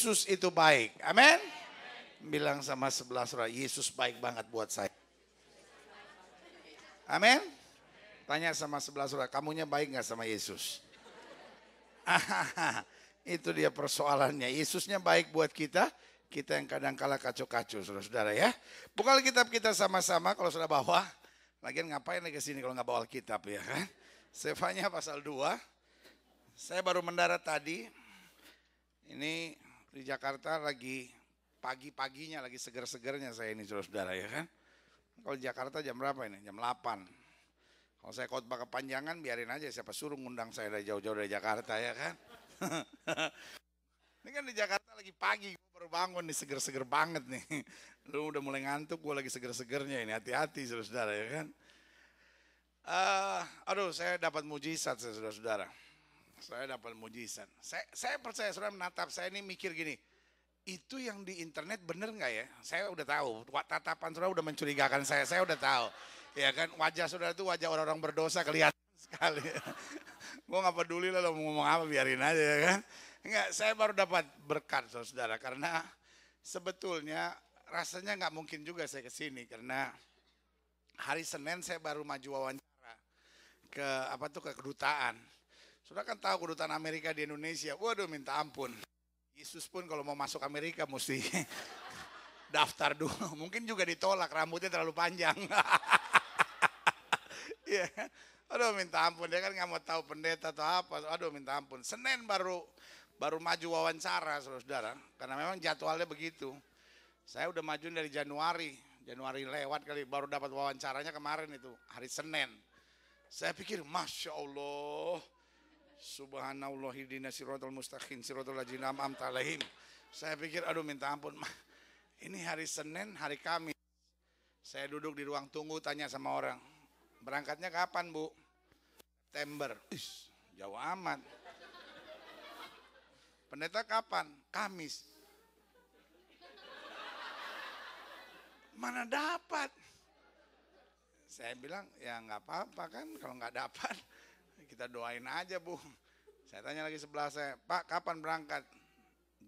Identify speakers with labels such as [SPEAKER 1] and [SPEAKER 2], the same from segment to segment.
[SPEAKER 1] Yesus itu baik. Amin. Bilang sama sebelah saudara, Yesus baik banget buat saya. Amin. Tanya sama sebelah saudara, kamunya baik gak sama Yesus? Itu dia persoalannya. Yesusnya baik buat kita. Kita yang kadang kala kacau-kacau, saudara-saudara ya. Buka Alkitab kita sama-sama kalau sudah bawa. Lagian ngapain lagi kesini kalau nggak bawa Alkitab ya kan. Sefanya pasal 2. Saya baru mendarat tadi. Ini di Jakarta lagi pagi-paginya, lagi seger-segernya saya ini saudara-saudara ya kan. Kalau di Jakarta jam berapa ini? Jam 8. Kalau saya khotbah kepanjangan biarin aja, siapa suruh ngundang saya dari jauh-jauh dari Jakarta ya kan. Ini kan di Jakarta lagi pagi, gue baru bangun nih, seger-seger banget nih. Lu udah mulai ngantuk, gue lagi seger-segernya ini, hati-hati saudara-saudara ya kan. Aduh, saya dapat mujizat saudara-saudara. Saya dapat mujizat. Saya percaya saudara menatap saya ini mikir gini, itu yang di internet bener nggak ya? Saya udah tahu, tatapan saudara udah mencurigakan saya udah tahu. Ya kan, wajah saudara itu wajah orang-orang berdosa kelihatan sekali. Gue gak peduli lah lo mau ngomong apa, biarin aja ya kan. Enggak, saya baru dapat berkat saudara, karena sebetulnya rasanya gak mungkin juga saya kesini. Karena hari Senin saya baru maju wawancara ke kedutaan. Saudara kan tahu kedutaan Amerika di Indonesia, waduh minta ampun. Yesus pun kalau mau masuk Amerika mesti daftar dulu. Mungkin juga ditolak, rambutnya terlalu panjang. Iya, aduh minta ampun, dia kan nggak mau tahu pendeta atau apa. Aduh minta ampun. Senin baru maju wawancara saudara, karena memang jadwalnya begitu. Saya udah maju dari Januari lewat kali, baru dapat wawancaranya kemarin itu hari Senin. Saya pikir Masya Allah, Subhanallah hidina siratal mustaqim siratal ladzina an'amta alaihim. Saya pikir aduh minta ampun, ini hari Senin, hari Kamis. Saya duduk di ruang tunggu tanya sama orang, berangkatnya kapan Bu? September. Jauh amat. Pendeta kapan? Kamis. Mana dapat? Saya bilang ya nggak apa-apa kan, kalau nggak dapat kita doain aja Bu. Saya tanya lagi sebelah saya, Pak kapan berangkat?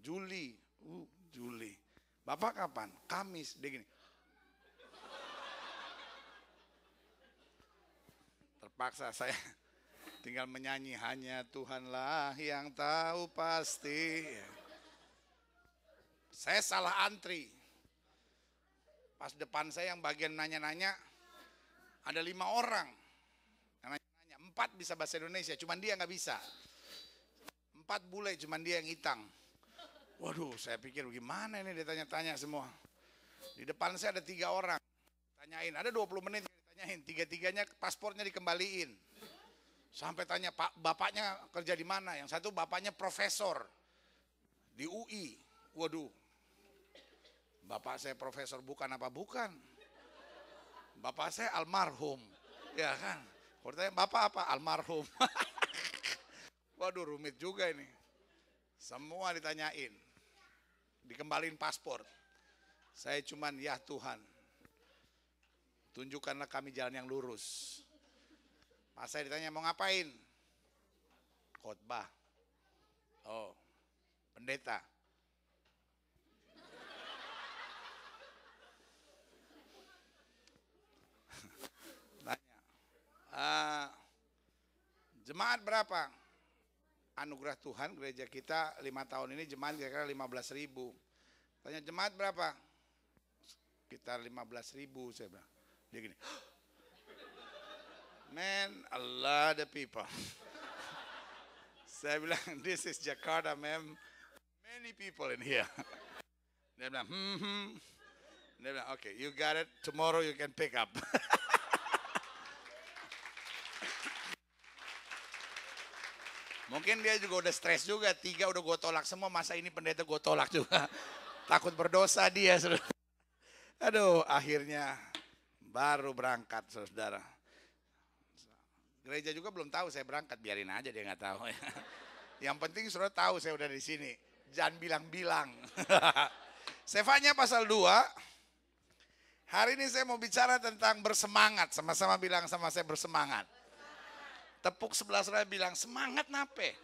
[SPEAKER 1] Juli. Juli. Bapak kapan? Kamis. Dia gini. Terpaksa saya tinggal menyanyi, hanya Tuhanlah yang tahu pasti. Saya salah antri. Pas depan saya yang bagian nanya-nanya, ada 5 orang. Yang nanya-nanya, 4 bisa bahasa Indonesia, cuman dia nggak bisa. 4 bule, cuman dia yang hitang. Waduh, saya pikir gimana ini dia tanya-tanya semua. Di depan saya ada 3 orang. Tanyain, ada 20 menit ditanyain, 3-tiganya paspornya dikembaliin. Sampai tanya, Pak, bapaknya kerja di mana? Yang satu bapaknya profesor di UI. Waduh, bapak saya profesor bukan apa bukan. Bapak saya almarhum, ya kan? Kalau tanya bapak apa? Almarhum. Waduh, rumit juga ini. Semua ditanyain, dikembaliin paspor. Saya cuman ya Tuhan, tunjukkanlah kami jalan yang lurus. Pas saya ditanya mau ngapain? Khotbah. Oh, pendeta. Tanya, jemaat berapa? Anugerah Tuhan gereja kita 5 tahun ini jemaat kira-kira 15.000. Tanya jemaat berapa? Sekitar 15.000 saya bilang. Dia gini. Man, a lot of people. Saya bilang, this is Jakarta, man. Many people in here. Dia bilang, Dia bilang, okay, you got it. Tomorrow you can pick up. Mungkin dia juga udah stres juga. 3 udah gue tolak semua, masa ini pendeta gue tolak juga. Takut berdosa dia. Aduh, akhirnya baru berangkat saudara. Gereja juga belum tahu saya berangkat, biarin aja dia nggak tahu. Yang penting saudara tahu saya udah di sini. Jangan bilang-bilang. Sefanya pasal 2. Hari ini saya mau bicara tentang bersemangat. Sama-sama bilang sama saya bersemangat. Tepuk sebelah saudara bilang semangat nape?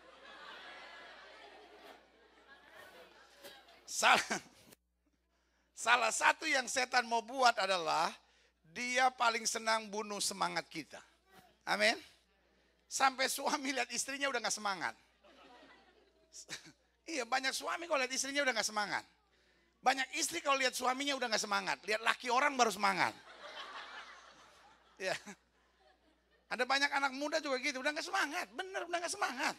[SPEAKER 1] Salah, salah satu yang setan mau buat adalah dia paling senang bunuh semangat kita. Amin. Sampai suami lihat istrinya udah gak semangat. Iya, banyak suami kalau lihat istrinya udah gak semangat. Banyak istri kalau lihat suaminya udah gak semangat. Lihat laki orang baru semangat. Ya. Ada banyak anak muda juga gitu, udah gak semangat. Bener, udah gak semangat.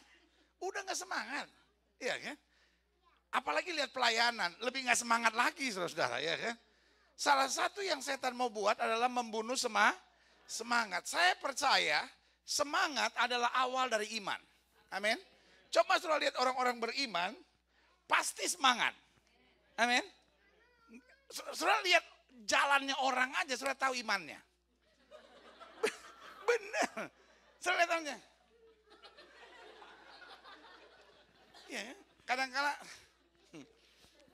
[SPEAKER 1] Udah gak semangat. Iya kan? Apalagi lihat pelayanan, lebih gak semangat lagi saudara-saudara. Ya kan? Salah satu yang setan mau buat adalah membunuh semangat. Saya percaya semangat adalah awal dari iman. Amin. Coba saudara lihat orang-orang beriman, pasti semangat. Amin. Saudara lihat jalannya orang aja, saudara tahu imannya. Benar. Saudara lihatnya. Ya,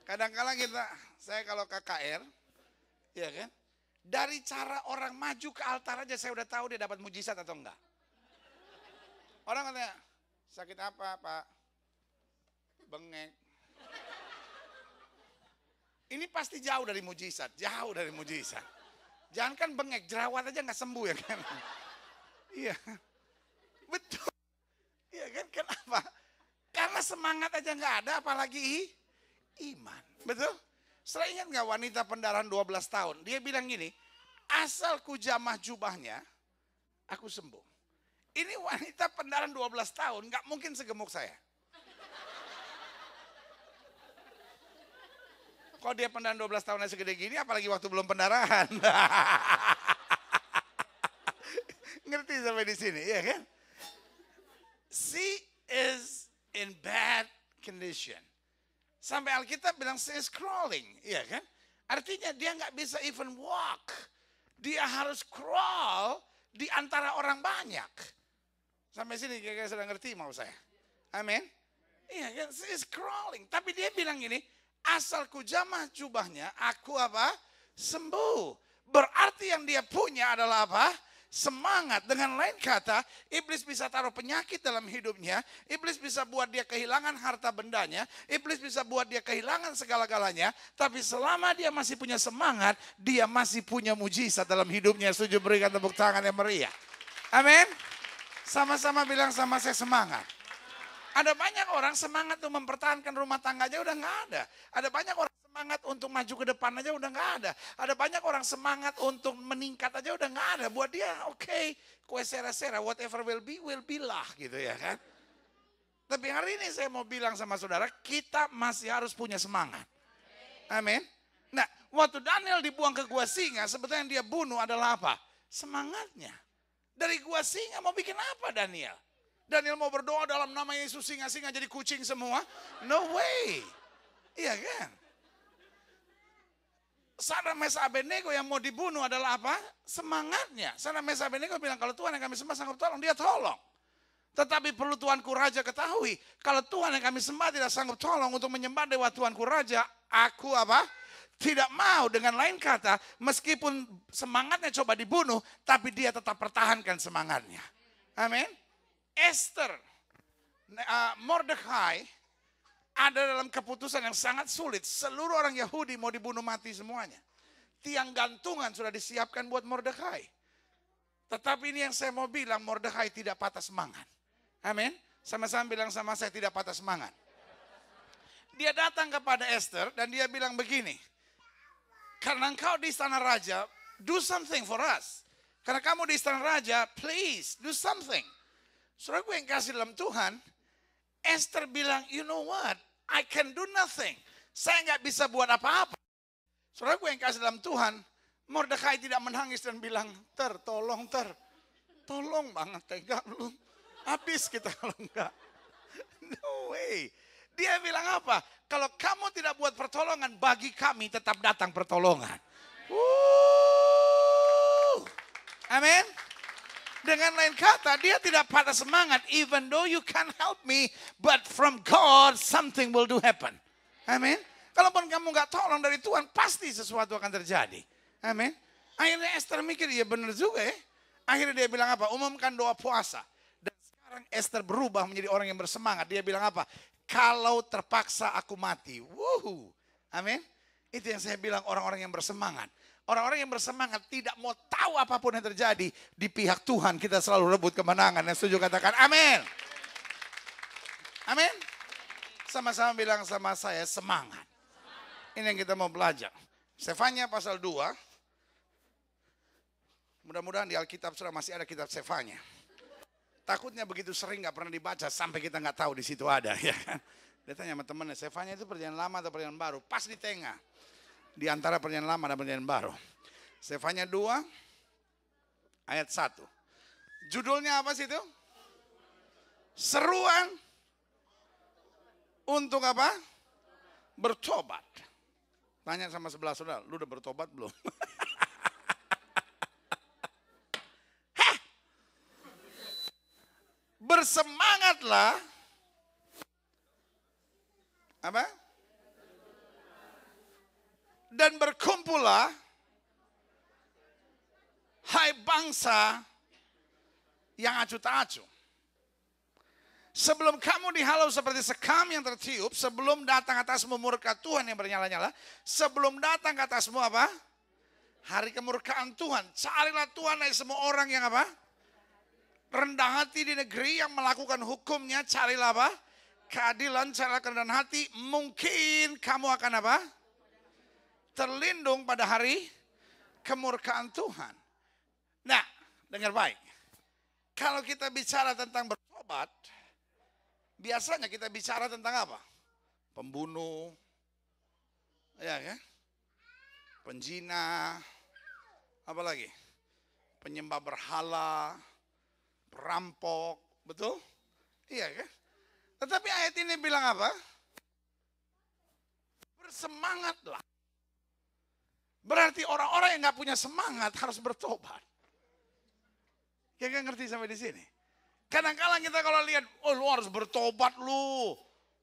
[SPEAKER 1] kadang-kala kita, saya kalau KKR, ya kan, dari cara orang maju ke altar aja saya udah tahu dia dapat mujizat atau enggak. Orang katanya, sakit apa Pak? Bengek. Ini pasti jauh dari mujizat, jauh dari mujizat. Jangankan bengek, jerawat aja nggak sembuh ya kan? Iya, betul. Iya kan, kenapa? Karena semangat aja nggak ada, apalagi iman. Betul? Setelah ingat nggak wanita pendarahan 12 tahun? Dia bilang gini, asal ku jamah jubahnya, aku sembuh. Ini wanita pendarahan 12 tahun, nggak mungkin segemuk saya. Kalau dia pendarahan 12 tahunnya segede gini, apalagi waktu belum pendarahan. Ngerti sampai di sini, ya kan? She is in bad condition. Sampai Alkitab bilang she is crawling, ya kan? Artinya dia nggak bisa even walk. Dia harus crawl di antara orang banyak. Sampai sini kira-kira sudah ngerti mau saya. Amin. Iya kan, she is crawling. Tapi dia bilang gini, asal ku jamah jubahnya, aku apa? Sembuh. Berarti yang dia punya adalah apa? Semangat. Dengan lain kata, iblis bisa taruh penyakit dalam hidupnya, iblis bisa buat dia kehilangan harta bendanya, iblis bisa buat dia kehilangan segala-galanya, tapi selama dia masih punya semangat, dia masih punya mujizat dalam hidupnya. Setuju, berikan tepuk tangan yang meriah. Amin. Sama-sama bilang sama saya, semangat. Ada banyak orang semangat untuk mempertahankan rumah tangga aja udah nggak ada. Ada banyak orang semangat untuk maju ke depan aja udah nggak ada. Ada banyak orang semangat untuk meningkat aja udah nggak ada. Buat dia oke, kue sera-sera, whatever will be lah gitu ya kan. Tapi hari ini saya mau bilang sama saudara, kita masih harus punya semangat. Amin. Nah, waktu Daniel dibuang ke gua singa, sebetulnya yang dia bunuh adalah apa? Semangatnya. Dari gua singa mau bikin apa Daniel? Daniel mau berdoa dalam nama Yesus, singa-singa jadi kucing semua? No way. Iya kan? Sadrak Mesak Abednego yang mau dibunuh adalah apa? Semangatnya. Sadrak Mesak Abednego bilang, kalau Tuhan yang kami sembah sanggup tolong, dia tolong. Tetapi perlu Tuanku Raja ketahui, kalau Tuhan yang kami sembah tidak sanggup tolong untuk menyembah dewa Tuanku Raja, aku apa? Tidak mau. Dengan lain kata, meskipun semangatnya coba dibunuh, tapi dia tetap pertahankan semangatnya. Amin. Esther, Mordekai ada dalam keputusan yang sangat sulit. Seluruh orang Yahudi mau dibunuh mati semuanya. Tiang gantungan sudah disiapkan buat Mordekai. Tetapi ini yang saya mau bilang, Mordekai tidak patah semangat. Amin. Sama-sama bilang sama saya, tidak patah semangat. Dia datang kepada Esther dan dia bilang begini, karena engkau di istana raja, do something for us. Karena kamu di istana raja, please do something. Saudara gue yang kasih dalam Tuhan, Esther bilang, you know what, I can do nothing. Saya nggak bisa buat apa-apa. Saudara gue yang kasih dalam Tuhan, Mordekai tidak menangis dan bilang, tolong banget, tega lu. Habis kita kalau enggak. No way. Dia bilang apa? Kalau kamu tidak buat pertolongan, bagi kami tetap datang pertolongan. Amin. Dengan lain kata, dia tidak patah semangat. Even though you can't help me, but from God something will do happen. Amin. Kalaupun kamu nggak tolong dari Tuhan, pasti sesuatu akan terjadi. Amin. Akhirnya Esther mikir, ya benar juga ya. Akhirnya dia bilang apa? Umumkan doa puasa. Dan sekarang Esther berubah menjadi orang yang bersemangat. Dia bilang apa? Kalau terpaksa aku mati. Wuhu. Amin. Itu yang saya bilang orang-orang yang bersemangat. Orang-orang yang bersemangat tidak mau tahu apapun yang terjadi. Di pihak Tuhan kita selalu rebut kemenangan. Yang setuju katakan amin. Amin. Sama-sama bilang sama saya semangat. Ini yang kita mau belajar. Sefanya pasal 2. Mudah-mudahan di Alkitab sudah masih ada kitab Sefanya. Takutnya begitu sering gak pernah dibaca sampai kita gak tahu di situ ada. Ya kan? Dia tanya sama temannya, Sefanya itu perjanjian lama atau perjanjian baru? Pas di tengah. Di antara perjanjian lama dan perjanjian baru. Sefanya 2 ayat 1. Judulnya apa sih itu? Seruan untuk apa? Bertobat. Tanya sama sebelah saudara, lu udah bertobat belum? Bersemangatlah. Apa? Dan berkumpullah, hai bangsa yang acuh tak acuh. Sebelum kamu dihalau seperti sekam yang tertiup, sebelum datang atasmu murka Tuhan yang bernyala-nyala, sebelum datang ke atasmu apa? Hari kemurkaan Tuhan. Carilah Tuhan dari semua orang yang apa? Rendah hati di negeri yang melakukan hukumnya. Carilah apa? Keadilan, carilah kerendahan hati. Mungkin kamu akan apa? Terlindung pada hari kemurkaan Tuhan. Nah, dengar baik. Kalau kita bicara tentang bertobat, biasanya kita bicara tentang apa? Pembunuh, ya kan? Penjina, apa lagi? Penyembah berhala, perampok, betul? Iya kan? Tetapi ayat ini bilang apa? Bersemangatlah. Berarti orang-orang yang gak punya semangat harus bertobat. Kayaknya ngerti sampai di sini? Kadang-kadang kita kalau lihat, oh lu harus bertobat lu.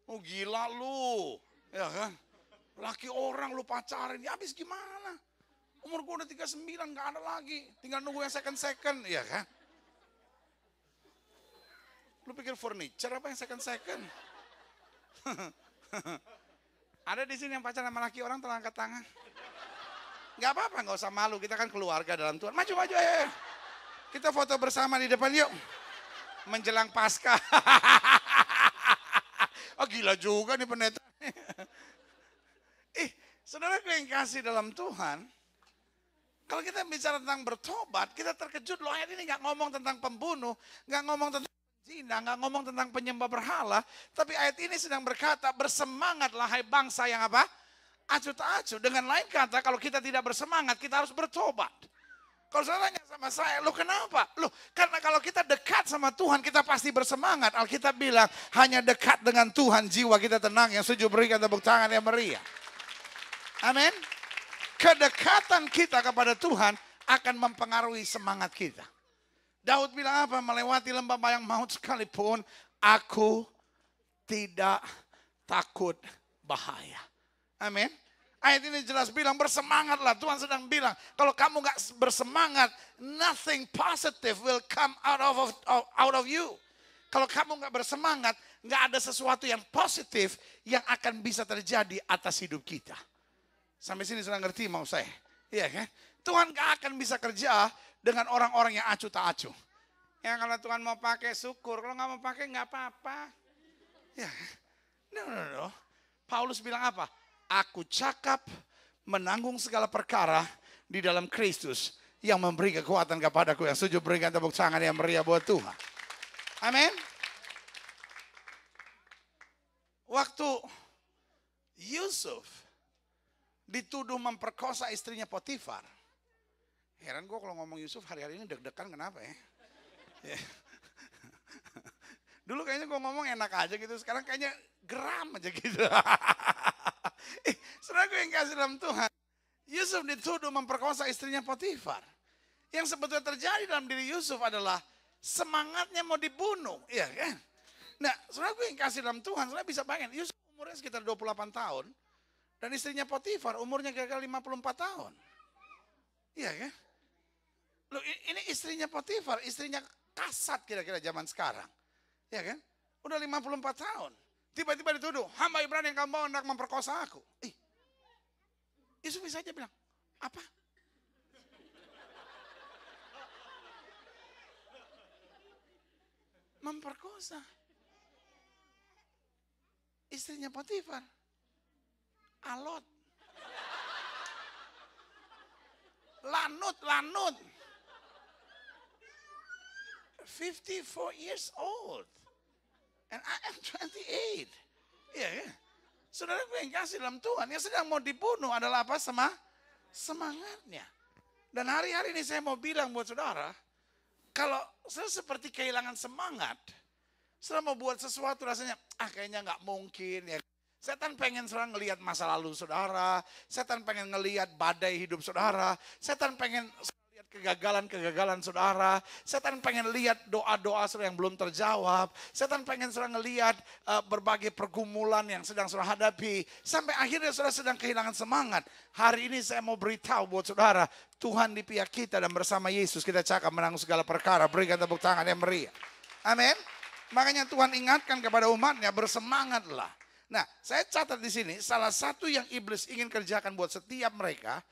[SPEAKER 1] Oh gila lu. Ya kan? Laki orang lu pacarin, ya habis gimana? Umur gue udah 39 gak ada lagi. Tinggal nunggu yang second-second, ya kan? Lu pikir furniture apa yang second-second? Ada di sini yang pacaran sama laki orang telah angkat tangan. Gak apa-apa, gak usah malu. Kita kan keluarga dalam Tuhan. Maju-maju ya. Kita foto bersama di depan yuk. Menjelang Paskah. Oh gila juga nih pendeta. Saudara yang kasih dalam Tuhan. Kalau kita bicara tentang bertobat, kita terkejut loh. Ayat ini gak ngomong tentang pembunuh. Gak ngomong tentang zina, gak ngomong tentang penyembah berhala. Tapi ayat ini sedang berkata, bersemangatlah hai bangsa yang apa? Acuh tak acuh. Dengan lain kata, kalau kita tidak bersemangat, kita harus bertobat. Kalau saya tanya sama saya, lo kenapa? Loh, karena kalau kita dekat sama Tuhan, kita pasti bersemangat. Alkitab bilang, hanya dekat dengan Tuhan, jiwa kita tenang. Yang setuju berikan tepuk tangan yang meriah. Amin. Kedekatan kita kepada Tuhan akan mempengaruhi semangat kita. Daud bilang apa? Melewati lembah bayang maut sekalipun, aku tidak takut bahaya. Amin. Ayat ini jelas bilang bersemangatlah. Tuhan sedang bilang kalau kamu gak bersemangat, nothing positive will come out of you. Kalau kamu gak bersemangat, gak ada sesuatu yang positif yang akan bisa terjadi atas hidup kita. Sampai sini sudah ngerti mau saya? Iya kan? Tuhan gak akan bisa kerja dengan orang-orang yang acuh tak acuh. Ya kalau Tuhan mau pakai syukur, kalau gak mau pakai gak apa-apa. Ya, no. Paulus bilang apa? Aku cakap menanggung segala perkara di dalam Kristus yang memberi kekuatan kepadaku. Yang setuju berikan tepuk tangan yang meriah buat Tuhan. Amin. Waktu Yusuf dituduh memperkosa istrinya Potifar. Heran gue kalau ngomong Yusuf hari-hari ini deg-degan kenapa ya? Dulu kayaknya gue ngomong enak aja gitu. Sekarang kayaknya geram aja gitu. Saudara gue yang kasih dalam Tuhan. Yusuf dituduh memperkosa istrinya Potifar. Yang sebetulnya terjadi dalam diri Yusuf adalah semangatnya mau dibunuh. Iya kan? Nah saudara gue yang kasih dalam Tuhan. Saudara bisa bayangin. Yusuf umurnya sekitar 28 tahun. Dan istrinya Potifar umurnya kira-kira 54 tahun. Iya kan? Loh, ini istrinya Potifar. Istrinya kasat kira-kira zaman sekarang. Iya kan? Udah 54 tahun. Tiba-tiba dituduh, hamba Ibrani yang kamu bawa hendak memperkosa aku. Yesus bisa aja bilang, apa? Memperkosa istrinya Potifar. Alot. Lanut. 54 years old. And I am 28. Iya kan? Saudara gue yang kasih dalam Tuhan, yang sedang mau dibunuh adalah apa? Semangatnya. Dan hari-hari ini saya mau bilang buat saudara, kalau saya seperti kehilangan semangat, saudara mau buat sesuatu rasanya, kayaknya nggak mungkin ya. Setan pengen saudara ngelihat masa lalu saudara, setan pengen ngelihat badai hidup saudara, setan pengen lihat kegagalan saudara, setan pengen lihat doa-doa saudara yang belum terjawab, setan pengen saudara ngelihat berbagai pergumulan yang sedang saudara hadapi, sampai akhirnya saudara sedang kehilangan semangat. Hari ini saya mau beritahu buat saudara, Tuhan di pihak kita dan bersama Yesus kita cakap menanggung segala perkara. Berikan tepuk tangan yang meriah. Amin. Makanya Tuhan ingatkan kepada umatnya, bersemangatlah. Nah, saya catat di sini, salah satu yang iblis ingin kerjakan buat setiap mereka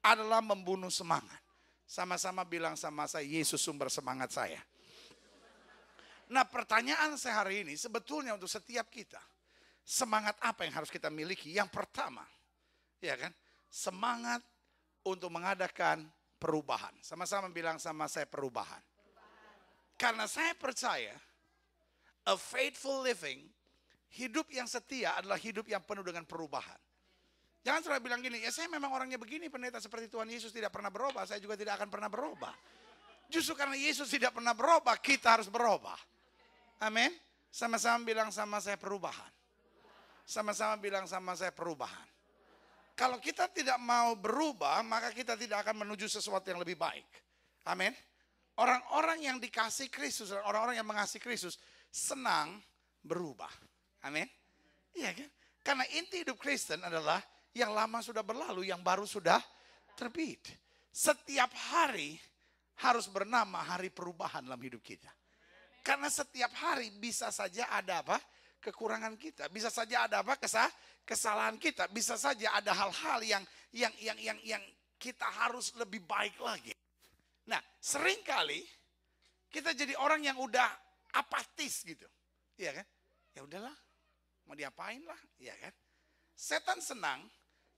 [SPEAKER 1] adalah membunuh semangat. Sama-sama bilang sama saya, Yesus sumber semangat saya. Nah, pertanyaan saya hari ini sebetulnya untuk setiap kita, semangat apa yang harus kita miliki? Yang pertama, ya kan, semangat untuk mengadakan perubahan. Sama-sama bilang sama saya, perubahan. Karena saya percaya, a faithful living, hidup yang setia adalah hidup yang penuh dengan perubahan. Jangan saudara bilang gini, ya saya memang orangnya begini pendeta, seperti Tuhan Yesus tidak pernah berubah, saya juga tidak akan pernah berubah. Justru karena Yesus tidak pernah berubah, kita harus berubah. Amin. Sama-sama bilang sama saya, perubahan. Sama-sama bilang sama saya, perubahan. Kalau kita tidak mau berubah, maka kita tidak akan menuju sesuatu yang lebih baik. Amin. Orang-orang yang dikasih Kristus, orang-orang yang mengasihi Kristus senang berubah. Amin. Iya kan? Karena inti hidup Kristen adalah yang lama sudah berlalu, yang baru sudah terbit. Setiap hari harus bernama hari perubahan dalam hidup kita. Karena setiap hari bisa saja ada apa? Kekurangan kita. Bisa saja ada apa? Kesalahan kita. Bisa saja ada hal-hal yang kita harus lebih baik lagi. Nah, seringkali kita jadi orang yang udah apatis gitu. Iya kan? Ya udahlah. Mau diapain lah, ya kan? Setan senang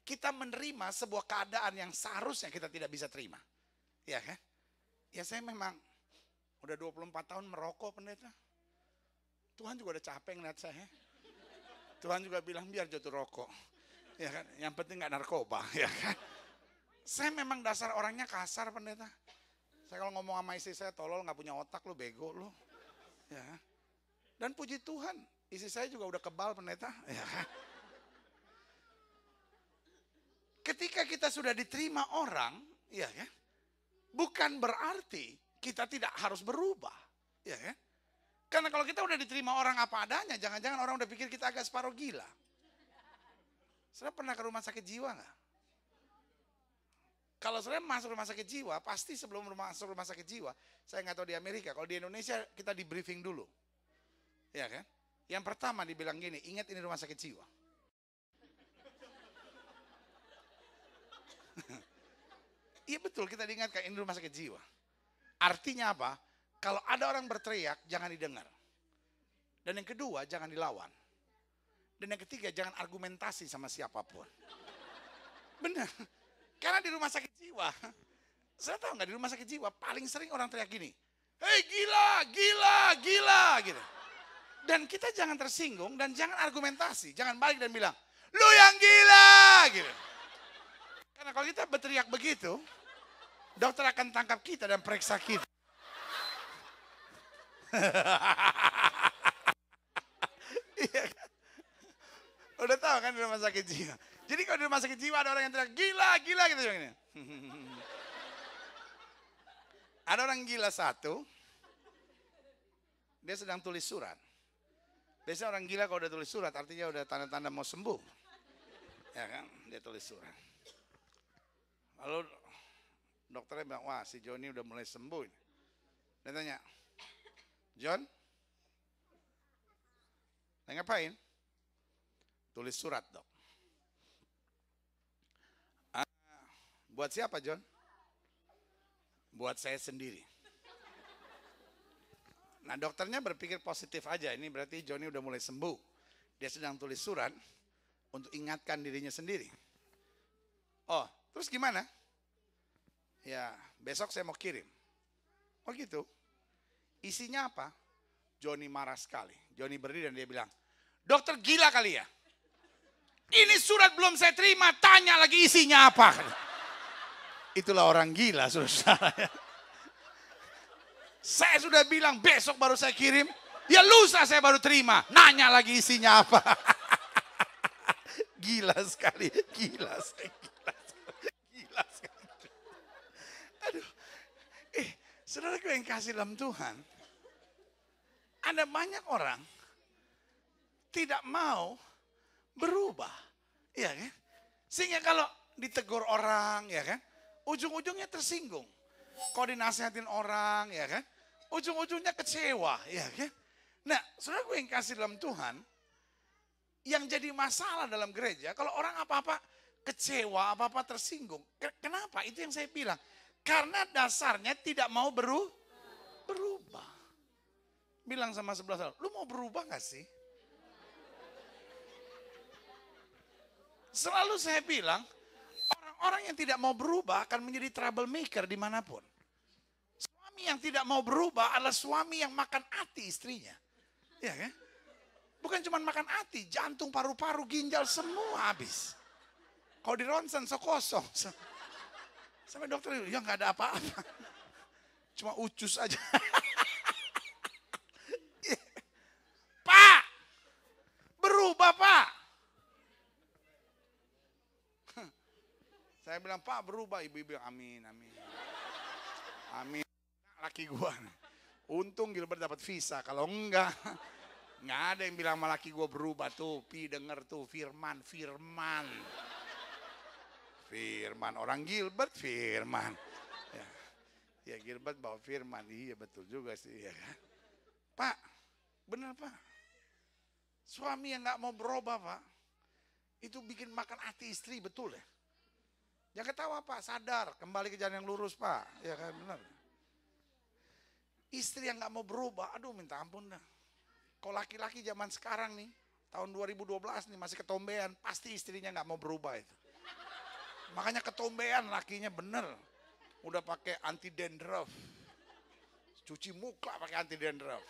[SPEAKER 1] kita menerima sebuah keadaan yang seharusnya kita tidak bisa terima. Ya kan? Ya saya memang udah 24 tahun merokok pendeta. Tuhan juga udah capek ngeliat saya. Tuhan juga bilang biar jatuh rokok. Ya kan? Yang penting gak narkoba, ya kan? Saya memang dasar orangnya kasar pendeta. Saya kalau ngomong sama istri saya, tolol gak punya otak lu, bego lu. Ya kan? Dan puji Tuhan, istri saya juga udah kebal pendeta. Ya kan? Ketika kita sudah diterima orang, ya kan? Bukan berarti kita tidak harus berubah. Ya kan? Karena kalau kita udah diterima orang apa adanya, jangan-jangan orang udah pikir kita agak separuh gila. Saudara pernah ke rumah sakit jiwa gak? Kalau saudara masuk rumah sakit jiwa, pasti sebelum masuk rumah sakit jiwa, saya nggak tahu di Amerika, kalau di Indonesia kita di briefing dulu. Ya kan? Yang pertama dibilang gini, ingat ini rumah sakit jiwa. Iya betul, kita diingatkan ini rumah sakit jiwa. Artinya apa? Kalau ada orang berteriak, jangan didengar. Dan yang kedua, jangan dilawan. Dan yang ketiga, jangan argumentasi sama siapapun. Benar. Karena di rumah sakit jiwa, saya tahu nggak, di rumah sakit jiwa paling sering orang teriak gini, hei gila, gitu. Dan kita jangan tersinggung dan jangan argumentasi. Jangan balik dan bilang, lu yang gila, gitu. Karena kalau kita berteriak begitu, dokter akan tangkap kita dan periksa kita. Iya kan? Udah tahu kan di rumah sakit jiwa. Jadi kalau di rumah sakit jiwa ada orang yang teriak, gila, gitu. Ada orang gila satu, dia sedang tulis surat. Biasanya orang gila kalau udah tulis surat artinya udah tanda-tanda mau sembuh. Ya kan, dia tulis surat. Lalu dokternya bilang, wah si Johnny udah mulai sembuh. Dia tanya, John, lagi ngapain? Tulis surat dok. Buat siapa, John? Buat saya sendiri. Nah, dokternya berpikir positif aja. Ini berarti Johnny udah mulai sembuh. Dia sedang tulis surat untuk ingatkan dirinya sendiri. Oh, terus gimana? Ya, besok saya mau kirim. Oh gitu. Isinya apa? Johnny marah sekali. Johnny berdiri dan dia bilang, dokter gila kali ya? Ini surat belum saya terima, tanya lagi isinya apa? Itulah orang gila, saudara-saudara. Saya sudah bilang besok baru saya kirim. Ya lusa saya baru terima. Nanya lagi isinya apa. Gila sekali. Gila sekali. Gila sekali. Aduh. Saudaraku yang kasih dalam Tuhan. Ada banyak orang tidak mau berubah. Iya kan? Sehingga kalau ditegur orang, ya kan? Ujung-ujungnya tersinggung. Kalau dinasehatin orang, ya kan? Ujung-ujungnya kecewa, ya kan? Nah, saudara gue yang kasih dalam Tuhan, yang jadi masalah dalam gereja, kalau orang apa-apa kecewa, apa-apa tersinggung. Kenapa? Itu yang saya bilang. Karena dasarnya tidak mau berubah. Bilang sama sebelah sana, lu mau berubah gak sih? Selalu saya bilang, orang-orang yang tidak mau berubah akan menjadi troublemaker dimanapun. Suami yang tidak mau berubah adalah suami yang makan hati istrinya. Ya kan? Bukan cuma makan hati, jantung, paru-paru, ginjal semua habis. Kalau di ronsen so kosong. Sampai dokter bilang, ya nggak ada apa-apa. Cuma ucus aja. Pak, berubah Pak. Saya bilang, Pak berubah. Ibu bilang, amin, amin. Amin. Laki gua. Untung Gilbert dapat visa. Kalau enggak ada yang bilang sama laki gua berubah tuh. Pi denger tuh, Firman. Orang Gilbert Firman. Ya Gilbert bawa Firman. Iya betul juga sih. Ya kan? Pak, bener Pak. Suami yang gak mau berubah Pak. Itu bikin makan hati istri, betul ya? Jangan ketawa Pak, sadar. Kembali ke jalan yang lurus Pak. Ya kan benar. Istri yang gak mau berubah, aduh minta ampun dah. Kalau laki-laki zaman sekarang nih, tahun 2012 nih masih ketombean, pasti istrinya gak mau berubah itu. Makanya ketombean lakinya bener. Udah pakai anti dandruff. Cuci muka pakai anti dandruff.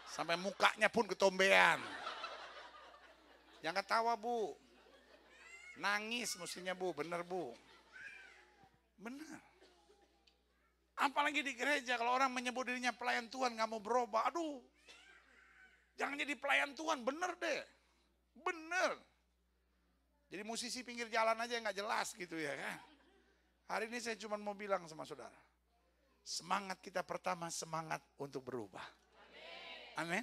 [SPEAKER 1] Sampai mukanya pun ketombean. Jangan ketawa Bu. Nangis mestinya Bu, bener Bu. Bener. Apalagi di gereja, kalau orang menyebut dirinya pelayan Tuhan gak mau berubah, aduh. Jangan jadi pelayan Tuhan, bener deh. Bener. Jadi musisi pinggir jalan aja yang gak jelas gitu ya kan. Hari ini saya cuma mau bilang sama saudara. Semangat kita pertama, semangat untuk berubah. Amin.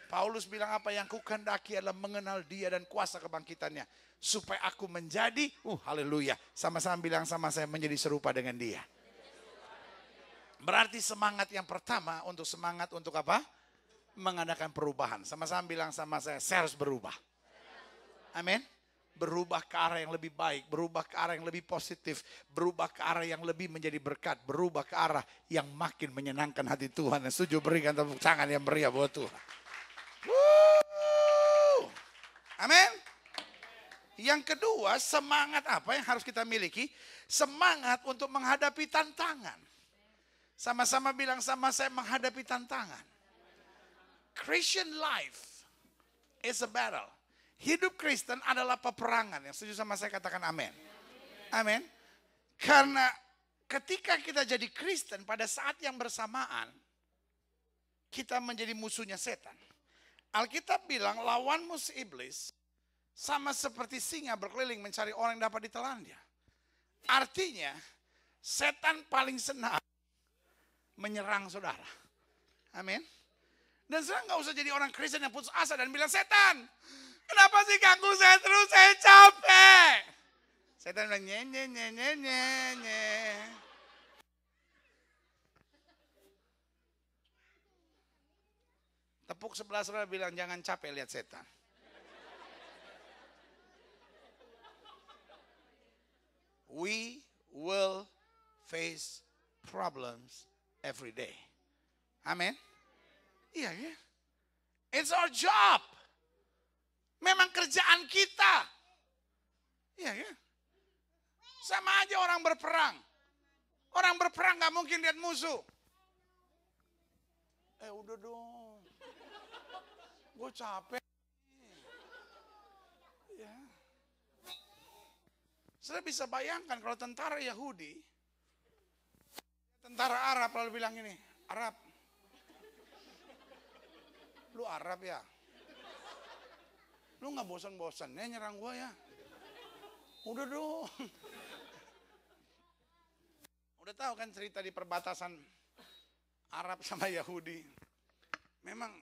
[SPEAKER 1] Paulus bilang apa yang kukandaki adalah mengenal dia dan kuasa kebangkitannya. Supaya aku menjadi, haleluya. Sama-sama bilang sama saya, menjadi serupa dengan dia. Berarti semangat yang pertama untuk semangat untuk apa? Mengadakan perubahan. Sama-sama bilang sama saya harus berubah. Amin. Berubah ke arah yang lebih baik, berubah ke arah yang lebih positif, berubah ke arah yang lebih menjadi berkat, berubah ke arah yang makin menyenangkan hati Tuhan. Yang setuju berikan tepuk tangan yang meriah buat Tuhan. Amin. Yang kedua, semangat apa yang harus kita miliki? Semangat untuk menghadapi tantangan. Sama-sama bilang sama saya, menghadapi tantangan. Christian life is a battle. Hidup Kristen adalah peperangan. Yang setuju sama saya katakan amin. Amin. Karena ketika kita jadi Kristen pada saat yang bersamaan, kita menjadi musuhnya setan. Alkitab bilang lawanmu si iblis sama seperti singa berkeliling mencari orang yang dapat ditelannya. Artinya setan paling senang menyerang saudara. Amin. Dan saudara gak usah jadi orang Kristen yang putus asa dan bilang, setan, kenapa sih ganggu saya terus, saya capek. Setan bilang, nye. Tepuk sebelah saudara bilang, jangan capek lihat setan. We will face problems every day. Amin. Iya ya. It's our job. Memang kerjaan kita. Iya ya. Sama aja orang berperang. Orang berperang gak mungkin lihat musuh. Udah dong. Gue capek. Ya. Saya bisa bayangkan kalau tentara Yahudi, tentara Arab lalu bilang ini, Arab. Lu Arab ya? Lu gak bosan-bosannya nyerang gue ya? Udah dong. Udah tahu kan cerita di perbatasan Arab sama Yahudi. Memang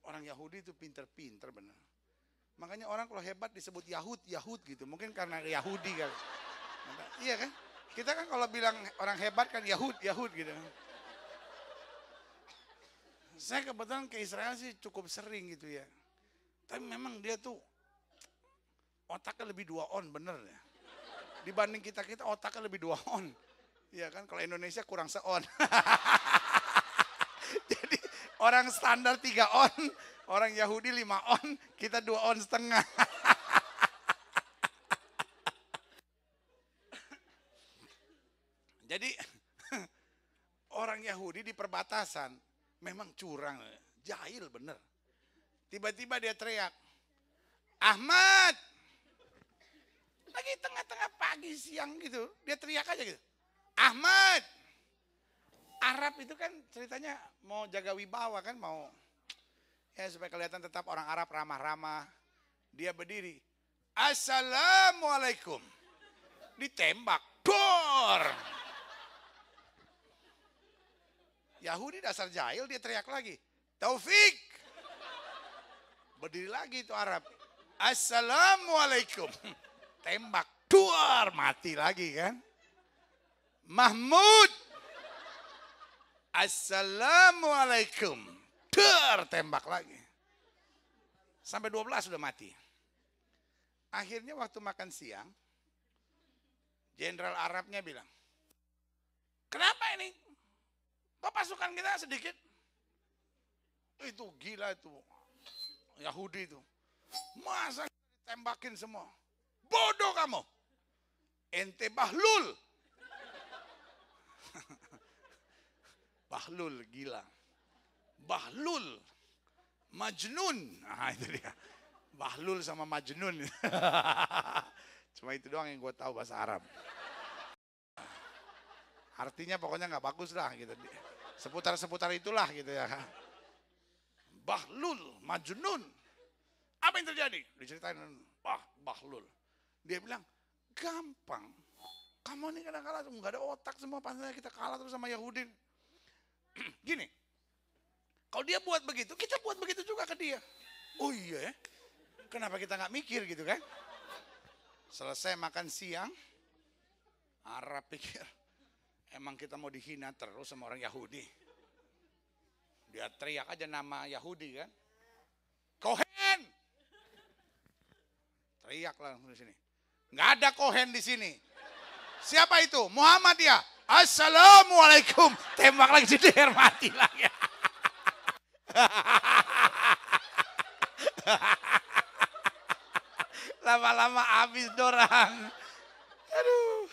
[SPEAKER 1] orang Yahudi itu pinter-pinter bener. Makanya orang kalau hebat disebut Yahud gitu. Mungkin karena Yahudi kan. Iya kan? Kita kan kalau bilang orang hebat kan Yahud gitu. Saya kebetulan ke Israel sih cukup sering gitu ya. Tapi memang dia tuh otaknya lebih 2 on bener ya. Dibanding kita otaknya lebih 2 on. Iya kan, kalau Indonesia kurang se-on. Jadi orang standar 3 on, orang Yahudi 5 on, kita 2 on setengah. Jadi orang Yahudi di perbatasan memang curang, jahil bener. Tiba-tiba dia teriak, Ahmad! Lagi tengah-tengah pagi siang gitu, dia teriak aja gitu. Ahmad! Arab itu kan ceritanya mau jaga wibawa kan, mau ya supaya kelihatan tetap orang Arab ramah-ramah. Dia berdiri, Assalamualaikum. Ditembak, dor. Yahudi dasar jahil, dia teriak lagi, Taufik. Berdiri lagi itu Arab, Assalamualaikum. Tembak, dor, mati lagi kan. Mahmud, Assalamualaikum. Tembak lagi. Sampai 12 sudah mati. Akhirnya waktu makan siang, Jenderal Arabnya bilang, kenapa ini? Kok pasukan kita sedikit? Itu gila itu. Yahudi itu. Masa ditembakin semua? Bodoh kamu. Ente bahlul. Bahlul gila. Bahlul. Majnun. Nah itu dia. Bahlul sama Majnun. Cuma itu doang yang gue tahu bahasa Arab. Artinya pokoknya nggak bagus lah gitu. Seputar-seputar itulah gitu ya. Bahlul, Majnun. Apa yang terjadi? Diceritain, Bahlul. Dia bilang, gampang. Kamu ini kadang-kadang nggak ada otak semua, pantasnya kita kalah terus sama Yahudi. Gini, kalau dia buat begitu, kita buat begitu juga ke dia. Oh iya ya, kenapa kita nggak mikir gitu kan? Selesai makan siang, Arab pikir, emang kita mau dihina terus sama orang Yahudi. Dia teriak aja nama Yahudi kan, Kohen. Teriak langsung di sini. Nggak ada Kohen di sini. Siapa itu? Muhammad ya. Assalamualaikum. Tembak lagi jeder, mati lagi. Lama-lama habis dorang. Aduh.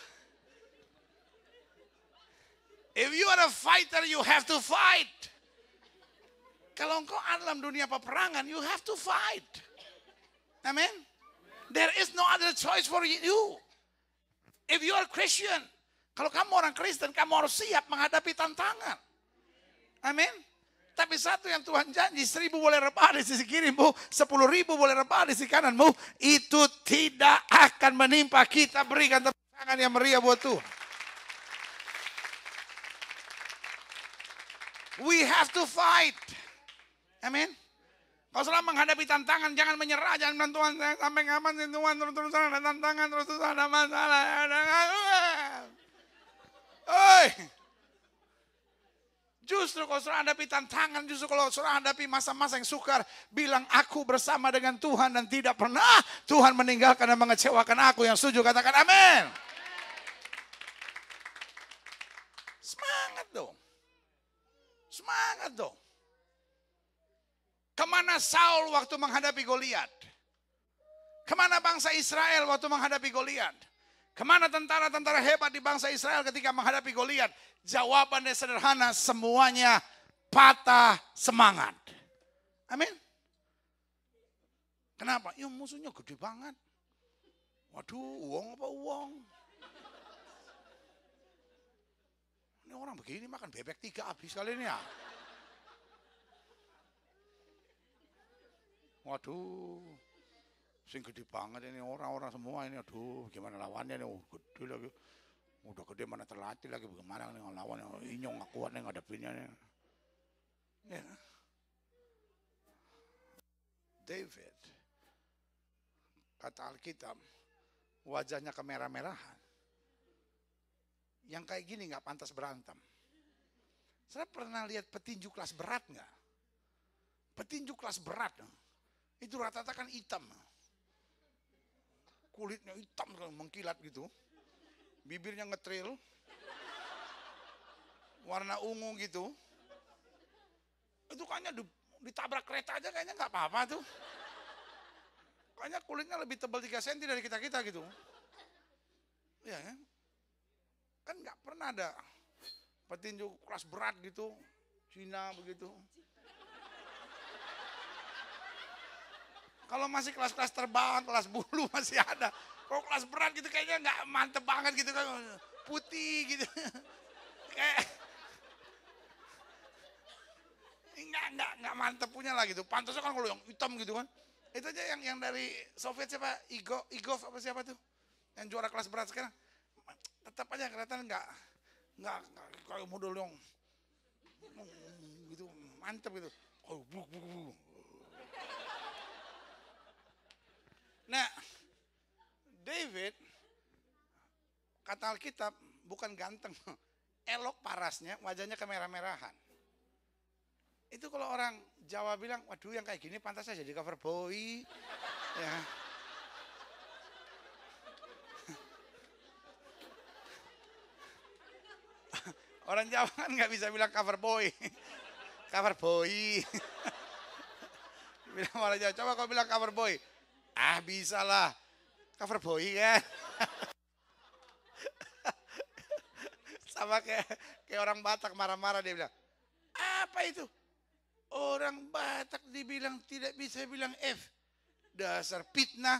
[SPEAKER 1] If you are a fighter, you have to fight. Kalau engkau dalam dunia peperangan, you have to fight. Amen. There is no other choice for you. If you are Christian, kalau kamu orang Kristen, kamu harus siap menghadapi tantangan. Amin. Tapi satu yang Tuhan janji, 1.000 boleh rebah di sisi kirimu, 10.000 boleh rebah di sisi kananmu, itu tidak akan menimpa kita. Berikan tepuk tangan yang meriah buat Tuhan. We have to fight. Amin. Kalau selama menghadapi tantangan, jangan menyerah, jangan bilang Tuhan saya sampai ngaman Tuhan, terus ada tantangan, terus ada masalah. Oi. Justru kalau saudara hadapi tantangan, justru kalau saudara hadapi masa-masa yang sukar, bilang aku bersama dengan Tuhan dan tidak pernah Tuhan meninggalkan dan mengecewakan aku. Yang setuju katakan amin. Semangat dong. Kemana Saul waktu menghadapi Goliat? Kemana bangsa Israel waktu menghadapi Goliat? Kemana tentara-tentara hebat di bangsa Israel ketika menghadapi Goliat? Jawabannya sederhana, semuanya patah semangat. Amin. Kenapa? Ya musuhnya gede banget. Waduh, uang apa uang? Ini orang begini makan bebek 3 habis kali ini ya. Waduh, sing gede banget ini orang-orang semua ini. Aduh, gimana lawannya nih? Gede lagi. Udah gede mana terlatih lagi. Bagaimana nih lawan yang inyong gak kuat nih ngadepinnya nih. Ya. David, kata Alkitab, wajahnya kemerah-merahan. Yang kayak gini gak pantas berantem. Saya pernah lihat petinju kelas berat gak? Petinju kelas berat, itu rata-rata kan hitam. Kulitnya hitam mengkilat gitu. Bibirnya ngetril. Warna ungu gitu. Itu kayaknya ditabrak kereta aja kayaknya gak apa-apa tuh. Kayaknya kulitnya lebih tebal 3 cm dari kita-kita gitu. Iya kan? Kan gak pernah ada petinju kelas berat gitu. Cina begitu. Kalau masih kelas-kelas terbang, kelas bulu masih ada. Kalau kelas berat gitu kayaknya nggak mantep banget gitu kan. Putih gitu. Kayak nggak mantep punya lah gitu. Pantasnya kan kalau yang hitam gitu kan. Itu aja yang dari Soviet siapa? Igor apa siapa tuh? Yang juara kelas berat sekarang. Tetap aja kelihatan nggak kayak model yang gitu mantep gitu. Oh, Nah, David, kata Alkitab, bukan ganteng, elok parasnya, wajahnya kemerah-merahan. Itu kalau orang Jawa bilang, waduh yang kayak gini pantas aja jadi cover boy. Ya. Orang Jawa kan nggak bisa bilang cover boy. Cover boy. Bilang orang Jawa, coba kau bilang cover boy. Ah bisa lah, cover boy kan. Sama kayak orang Batak marah-marah dia bilang, apa itu? Orang Batak dibilang tidak bisa bilang F. Dasar fitnah.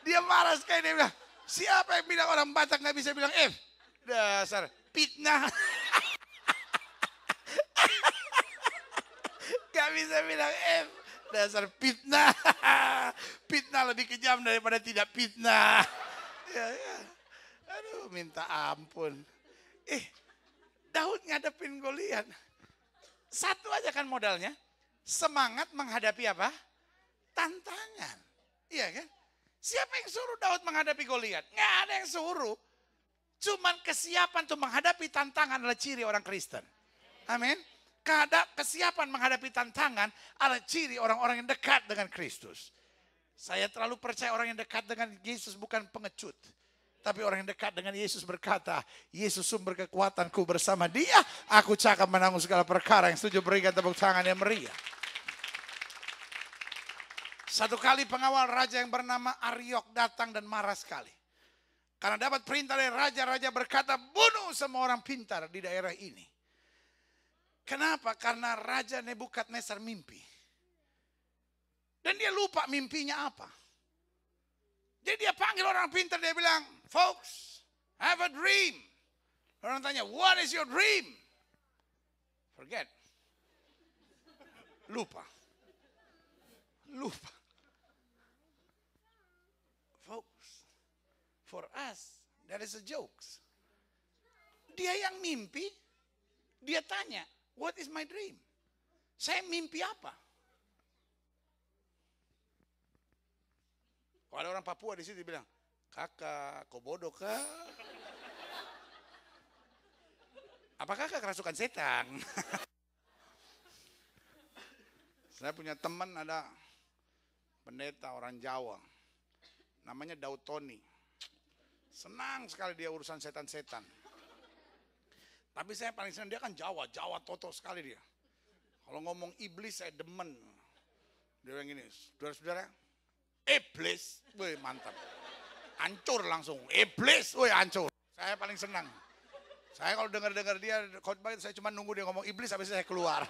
[SPEAKER 1] Dia marah sekali dia bilang, siapa yang bilang orang Batak nggak bisa bilang F? Dasar fitnah. Gak bisa bilang F. Dasar fitnah. Fitnah lebih kejam daripada tidak fitnah. Ya. Aduh, minta ampun. Daud ngadepin Goliat. Satu aja kan modalnya. Semangat menghadapi apa? Tantangan. Iya kan? Siapa yang suruh Daud menghadapi Goliat? Nggak ada yang suruh. Cuman kesiapan untuk menghadapi tantangan adalah ciri orang Kristen. Amin. Kesiapan menghadapi tantangan adalah ciri orang-orang yang dekat dengan Kristus. Saya terlalu percaya orang yang dekat dengan Yesus bukan pengecut. Tapi orang yang dekat dengan Yesus berkata, Yesus sumber kekuatanku, bersama Dia aku cakap menanggung segala perkara. Yang setuju berikan tepuk tangan yang meriah. Satu kali pengawal raja yang bernama Aryok datang dan marah sekali. Karena dapat perintah dari raja berkata, bunuh semua orang pintar di daerah ini. Kenapa? Karena Raja Nebukadnezar mimpi. Dan dia lupa mimpinya apa. Jadi dia panggil orang pintar, dia bilang, folks, have a dream. Orang tanya, what is your dream? Forget. Lupa. Folks, for us, that is a jokes. Dia yang mimpi, dia tanya, what is my dream? Saya mimpi apa? Kalau ada orang Papua di situ bilang, kakak, kau bodoh kah? Apakah kakak kerasukan setan? Saya punya teman ada pendeta orang Jawa, namanya Daud Tony. Senang sekali dia urusan setan-setan. Tapi saya paling senang dia kan Jawa toto sekali dia. Kalau ngomong iblis saya demen. Dia bilang gini, saudara-saudara, iblis, wih mantap. Hancur langsung, iblis, wih hancur. Saya paling senang. Saya kalau dengar-dengar dia khotbah saya cuma nunggu dia ngomong iblis habis saya keluar.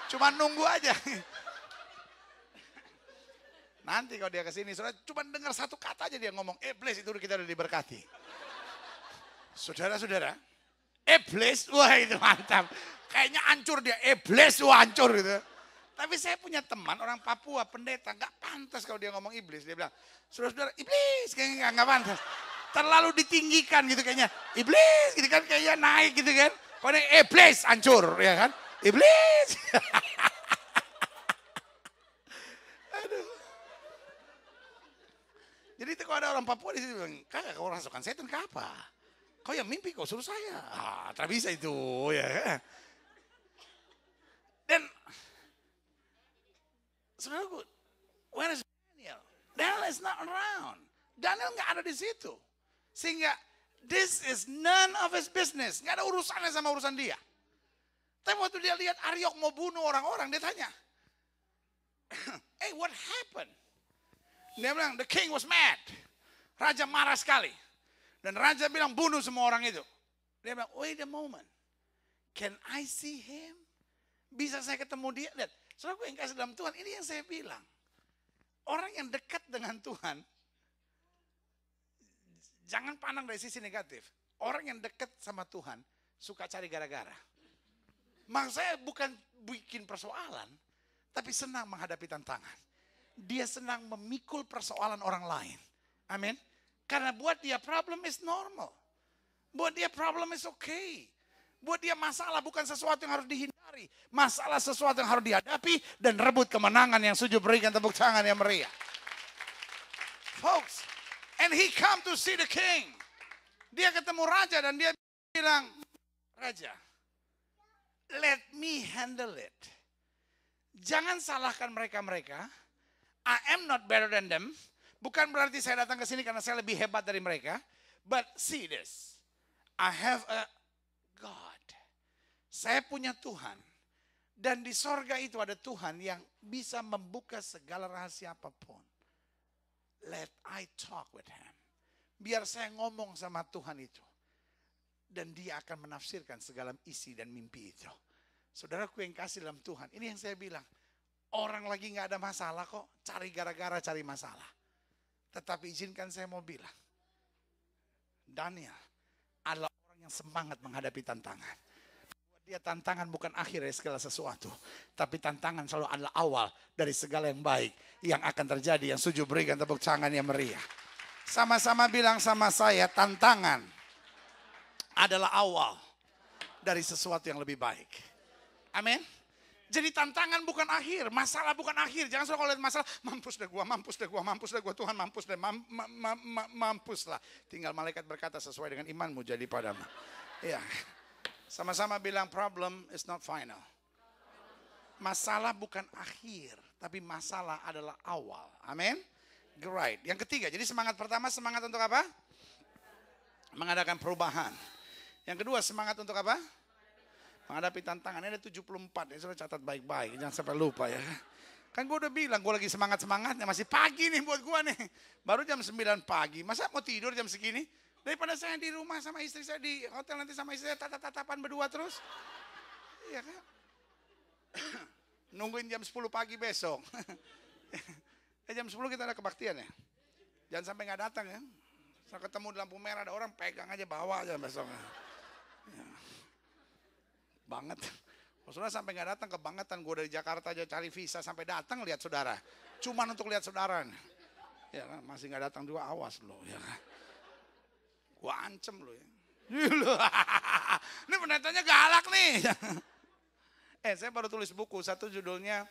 [SPEAKER 1] Cuma nunggu aja. Nanti kalau dia kesini, saudara cuma dengar satu kata aja dia ngomong iblis, itu kita udah diberkati. Saudara-saudara, iblis, wah itu mantap. Kayaknya hancur dia, iblis, wah hancur gitu. Tapi saya punya teman orang Papua, pendeta, gak pantas kalau dia ngomong iblis. Dia bilang, saudara-saudara, iblis, kayaknya gak pantas. Terlalu ditinggikan gitu kayaknya. Iblis, gitu kan, kayaknya naik gitu kan. Kalau iblis, hancur, ya kan. Iblis. Aduh. Jadi itu kalau ada orang Papua di situ bilang, kakak kau rasukan setan ke apa? Kau yang mimpi kau suruh saya. Tak bisa itu ya. Dan saudaraku, where is Daniel? Daniel is not around. Daniel nggak ada di situ. Sehingga this is none of his business. Nggak ada urusannya sama urusan dia. Tapi waktu dia lihat Aryok mau bunuh orang-orang, dia tanya, hey, what happened? Dia bilang, the king was mad. Raja marah sekali. Dan raja bilang bunuh semua orang itu. Dia bilang, wait a moment. Can I see him? Bisa saya ketemu dia? Lihat, saudaraku yang kasih dalam Tuhan, ini yang saya bilang. Orang yang dekat dengan Tuhan, jangan pandang dari sisi negatif. Orang yang dekat sama Tuhan, suka cari gara-gara. Maksud saya bukan bikin persoalan, tapi senang menghadapi tantangan. Dia senang memikul persoalan orang lain. Amin. Karena buat dia problem is normal. Buat dia problem is okay. Buat dia masalah bukan sesuatu yang harus dihindari. Masalah sesuatu yang harus dihadapi dan rebut kemenangan yang sujud berikan tepuk tangan yang meriah. Folks, and he come to see the king. Dia ketemu raja dan dia bilang, raja, let me handle it. Jangan salahkan mereka-mereka. I am not better than them. Bukan berarti saya datang ke sini karena saya lebih hebat dari mereka. But see this. I have a God. Saya punya Tuhan. Dan di sorga itu ada Tuhan yang bisa membuka segala rahasia apapun. Let I talk with him. Biar saya ngomong sama Tuhan itu. Dan dia akan menafsirkan segala isi dan mimpi itu. Saudaraku yang kasih dalam Tuhan. Ini yang saya bilang. Orang lagi gak ada masalah kok. Cari gara-gara cari masalah. Tetapi izinkan saya mau bilang. Daniel adalah orang yang semangat menghadapi tantangan. Buat dia tantangan bukan akhir dari segala sesuatu. Tapi tantangan selalu adalah awal dari segala yang baik. Yang akan terjadi. Yang sujud berikan tepuk tangan yang meriah. Sama-sama bilang sama saya. Tantangan adalah awal dari sesuatu yang lebih baik. Amin. Jadi tantangan bukan akhir, masalah bukan akhir. Jangan selalu kalau lihat masalah, mampus deh gua, Tuhan mampus deh, mampus lah. Tinggal malaikat berkata sesuai dengan imanmu jadi padamu. Ya, sama-sama bilang problem is not final. Masalah bukan akhir, tapi masalah adalah awal. Amin. Great. Yang ketiga, jadi semangat pertama semangat untuk apa? Mengadakan perubahan. Yang kedua semangat untuk apa? Menghadapi tantangan. Ini ada 74. Ya, sudah catat baik-baik. Jangan sampai lupa ya. Kan gue udah bilang gue lagi semangat-semangatnya. Masih pagi nih buat gue nih. Baru jam 9 pagi. Masa mau tidur jam segini? Daripada saya di rumah sama istri saya di hotel nanti sama istri saya tatap-tatapan berdua terus. Iya kan? Nungguin jam 10 pagi besok. Jam 10 kita ada kebaktian ya. Jangan sampai gak datang ya. Saya ketemu di lampu merah ada orang pegang aja bawa aja besok. Ya. Banget. Saudara sampai nggak datang kebangetan. Gue dari Jakarta aja cari visa sampai datang lihat saudara. Cuman untuk lihat saudara. Ya kan? Masih nggak datang juga awas lo. Ya kan? Gue ancem lo ya. Ini pendetanya galak nih. Saya baru tulis buku. Satu judulnya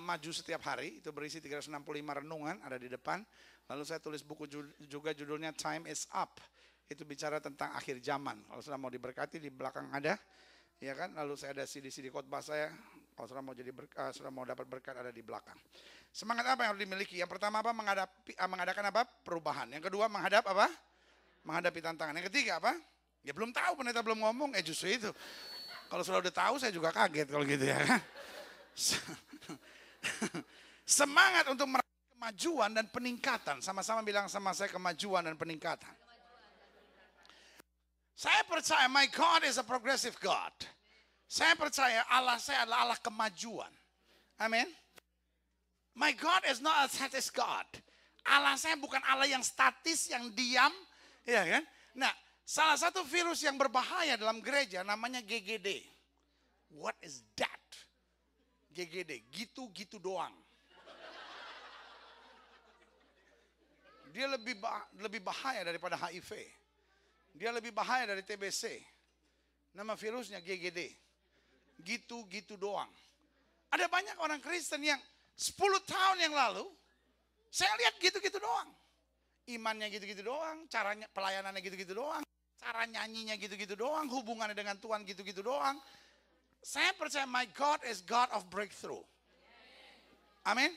[SPEAKER 1] Maju Setiap Hari. Itu berisi 365 renungan ada di depan. Lalu saya tulis buku juga judulnya Time is Up. Itu bicara tentang akhir zaman. Kalau sudah mau diberkati di belakang ada. Ya kan, lalu saya ada CD-CD khotbah saya. Kalau sudah mau jadi sudah mau dapat berkat ada di belakang. Semangat apa yang harus dimiliki? Yang pertama apa? Mengadakan apa? Perubahan. Yang kedua menghadapi apa? Menghadapi tantangan. Yang ketiga apa? Ya belum tahu, pendeta belum ngomong, justru itu. Kalau sudah udah tahu saya juga kaget kalau gitu ya kan. Semangat untuk meraih kemajuan dan peningkatan. Sama-sama bilang sama saya, kemajuan dan peningkatan. Saya percaya my God is a progressive God. Saya percaya Allah saya adalah Allah kemajuan. Amin. My God is not a static God. Allah saya bukan Allah yang statis, yang diam. Ya kan? Nah, salah satu virus yang berbahaya dalam gereja namanya GGD. What is that? GGD, gitu-gitu doang. Dia lebih bahaya daripada HIV. Dia lebih bahaya dari TBC. Nama virusnya GGD. Gitu-gitu doang. Ada banyak orang Kristen yang 10 tahun yang lalu, saya lihat gitu-gitu doang. Imannya gitu-gitu doang, caranya pelayanannya gitu-gitu doang, cara nyanyinya gitu-gitu doang, hubungannya dengan Tuhan gitu-gitu doang. Saya percaya my God is God of breakthrough. Amin.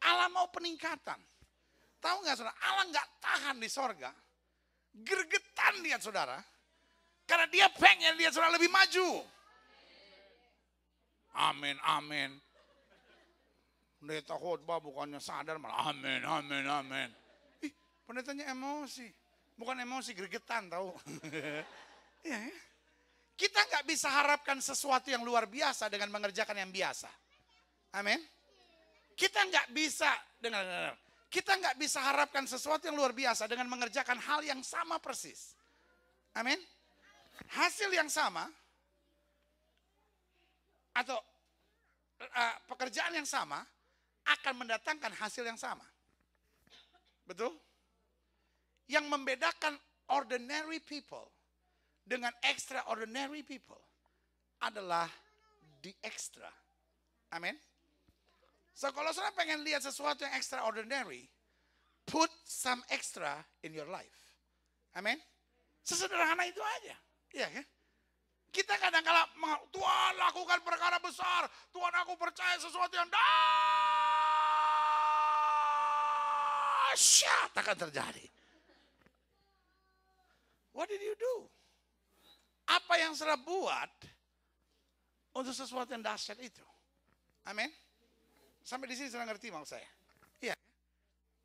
[SPEAKER 1] Allah mau peningkatan. Tahu nggak saudara, Allah nggak tahan di sorga. Gergetan lihat saudara. Karena dia pengen lihat saudara lebih maju. Amin, amin. Pendeta khotbah bukannya sadar malah amin, amin, amin. Ih, pendetanya emosi. Bukan emosi, gregetan tahu. Iya ya. Kita nggak bisa harapkan sesuatu yang luar biasa dengan mengerjakan yang biasa. Amin. Kita nggak bisa kita nggak bisa harapkan sesuatu yang luar biasa dengan mengerjakan hal yang sama persis. Amin. Hasil yang sama atau pekerjaan yang sama akan mendatangkan hasil yang sama. Betul? Yang membedakan ordinary people dengan extraordinary people adalah the extra. Amin. So kalau saudara pengen lihat sesuatu yang extraordinary, put some extra in your life. Amin. Sesederhana itu aja. Iya kan? Kita kadang-kala Tuhan lakukan perkara besar, Tuhan aku percaya sesuatu yang dahsyat akan terjadi. What did you do? Apa yang saudara buat untuk sesuatu yang dahsyat itu? Amin. Sampai di sini saudara ngerti maksud saya? Iya.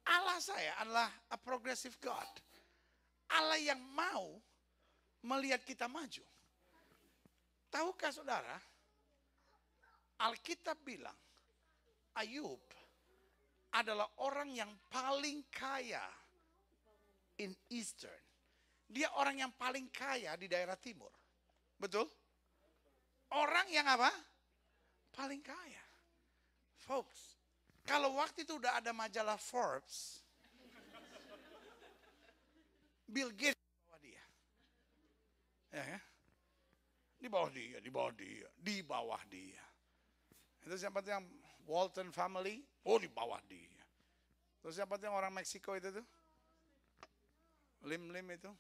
[SPEAKER 1] Allah saya adalah a progressive God. Allah yang mau melihat kita maju. Tahukah saudara, Alkitab bilang Ayub adalah orang yang paling kaya in Eastern. Dia orang yang paling kaya di daerah timur. Betul? Orang yang apa? Paling kaya. Folks, kalau waktu itu udah ada majalah Forbes, Bill Gates di bawah dia. Ya, ya. Di bawah dia, di bawah dia, di bawah dia. Itu siapa tuh yang Walton family? Oh, di bawah dia. Terus siapa tuh yang orang Meksiko itu tuh? Lim itu.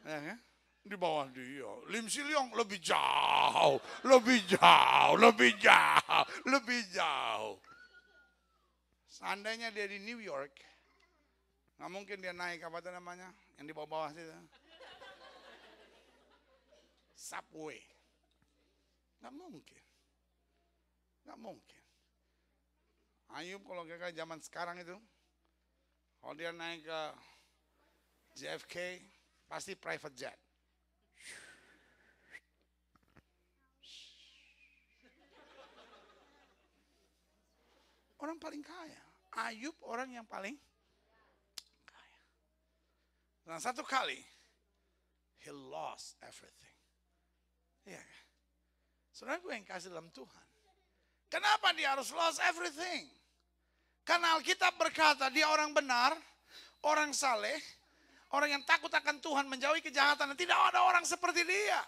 [SPEAKER 1] Ya, ya. Di bawah dia. Lim Siliong lebih jauh, lebih jauh, lebih jauh, lebih jauh. Seandainya dia di New York, nggak mungkin dia naik apa itu namanya, yang di bawah-bawah situ. Subway. Nggak mungkin. Nggak mungkin. Ayub kalau kayak zaman sekarang itu, kalau dia naik ke JFK, pasti private jet. Orang paling kaya. Ayub orang yang paling kaya. Dan satu kali, he lost everything. Iya. Saudara gue yang kasih dalam Tuhan. Kenapa dia harus lost everything? Karena Alkitab berkata dia orang benar, orang saleh, orang yang takut akan Tuhan, menjauhi kejahatan. Dan tidak ada orang seperti dia.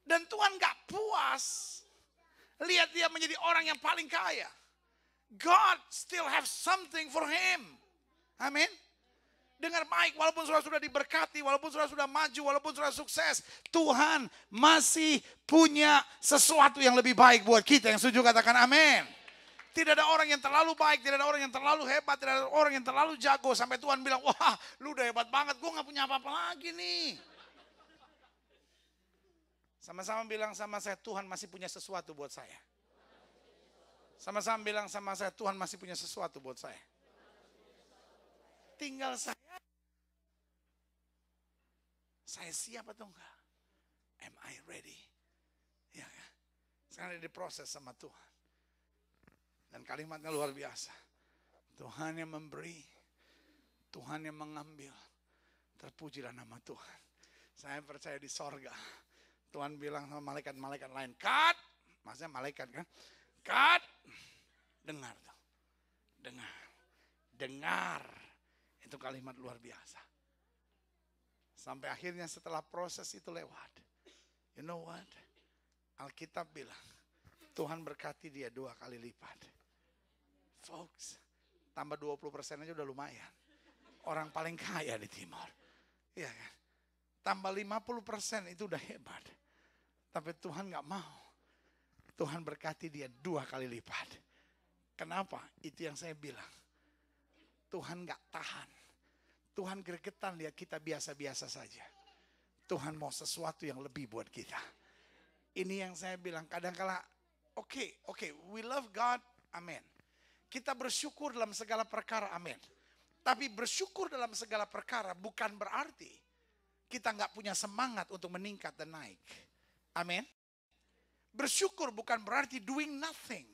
[SPEAKER 1] Dan Tuhan gak puas lihat dia menjadi orang yang paling kaya. God still have something for him. Amin. Dengar baik, walaupun saudara sudah diberkati, walaupun saudara sudah maju, walaupun saudara sukses, Tuhan masih punya sesuatu yang lebih baik buat kita. Yang setuju katakan amin. Tidak ada orang yang terlalu baik, tidak ada orang yang terlalu hebat, tidak ada orang yang terlalu jago. Sampai Tuhan bilang, wah lu udah hebat banget, gue gak punya apa-apa lagi nih. Sama-sama bilang sama saya, Tuhan masih punya sesuatu buat saya. Sama-sama bilang sama saya, Tuhan masih punya sesuatu buat saya. Tinggal saya siap atau enggak? Am I ready? Ya kan? Sekarang diproses sama Tuhan. Dan kalimatnya luar biasa. Tuhan yang memberi, Tuhan yang mengambil. Terpujilah nama Tuhan. Saya percaya di sorga. Tuhan bilang sama malaikat-malaikat lain, cut. Maksudnya malaikat kan. Cut. Dengar tuh. Dengar. Itu kalimat luar biasa. Sampai akhirnya setelah proses itu lewat. You know what? Alkitab bilang, Tuhan berkati dia 2 kali lipat. Folks, tambah 20% aja udah lumayan. Orang paling kaya di Timor. Iya kan? Tambah 50% itu udah hebat. Tapi Tuhan gak mau. Tuhan berkati dia 2 kali lipat. Kenapa? Itu yang saya bilang. Tuhan gak tahan. Tuhan gregetan lihat kita biasa-biasa saja. Tuhan mau sesuatu yang lebih buat kita. Ini yang saya bilang kadang-kala, oke, we love God, amin. Kita bersyukur dalam segala perkara, amin. Tapi bersyukur dalam segala perkara bukan berarti kita nggak punya semangat untuk meningkat dan naik. Amin. Bersyukur bukan berarti doing nothing.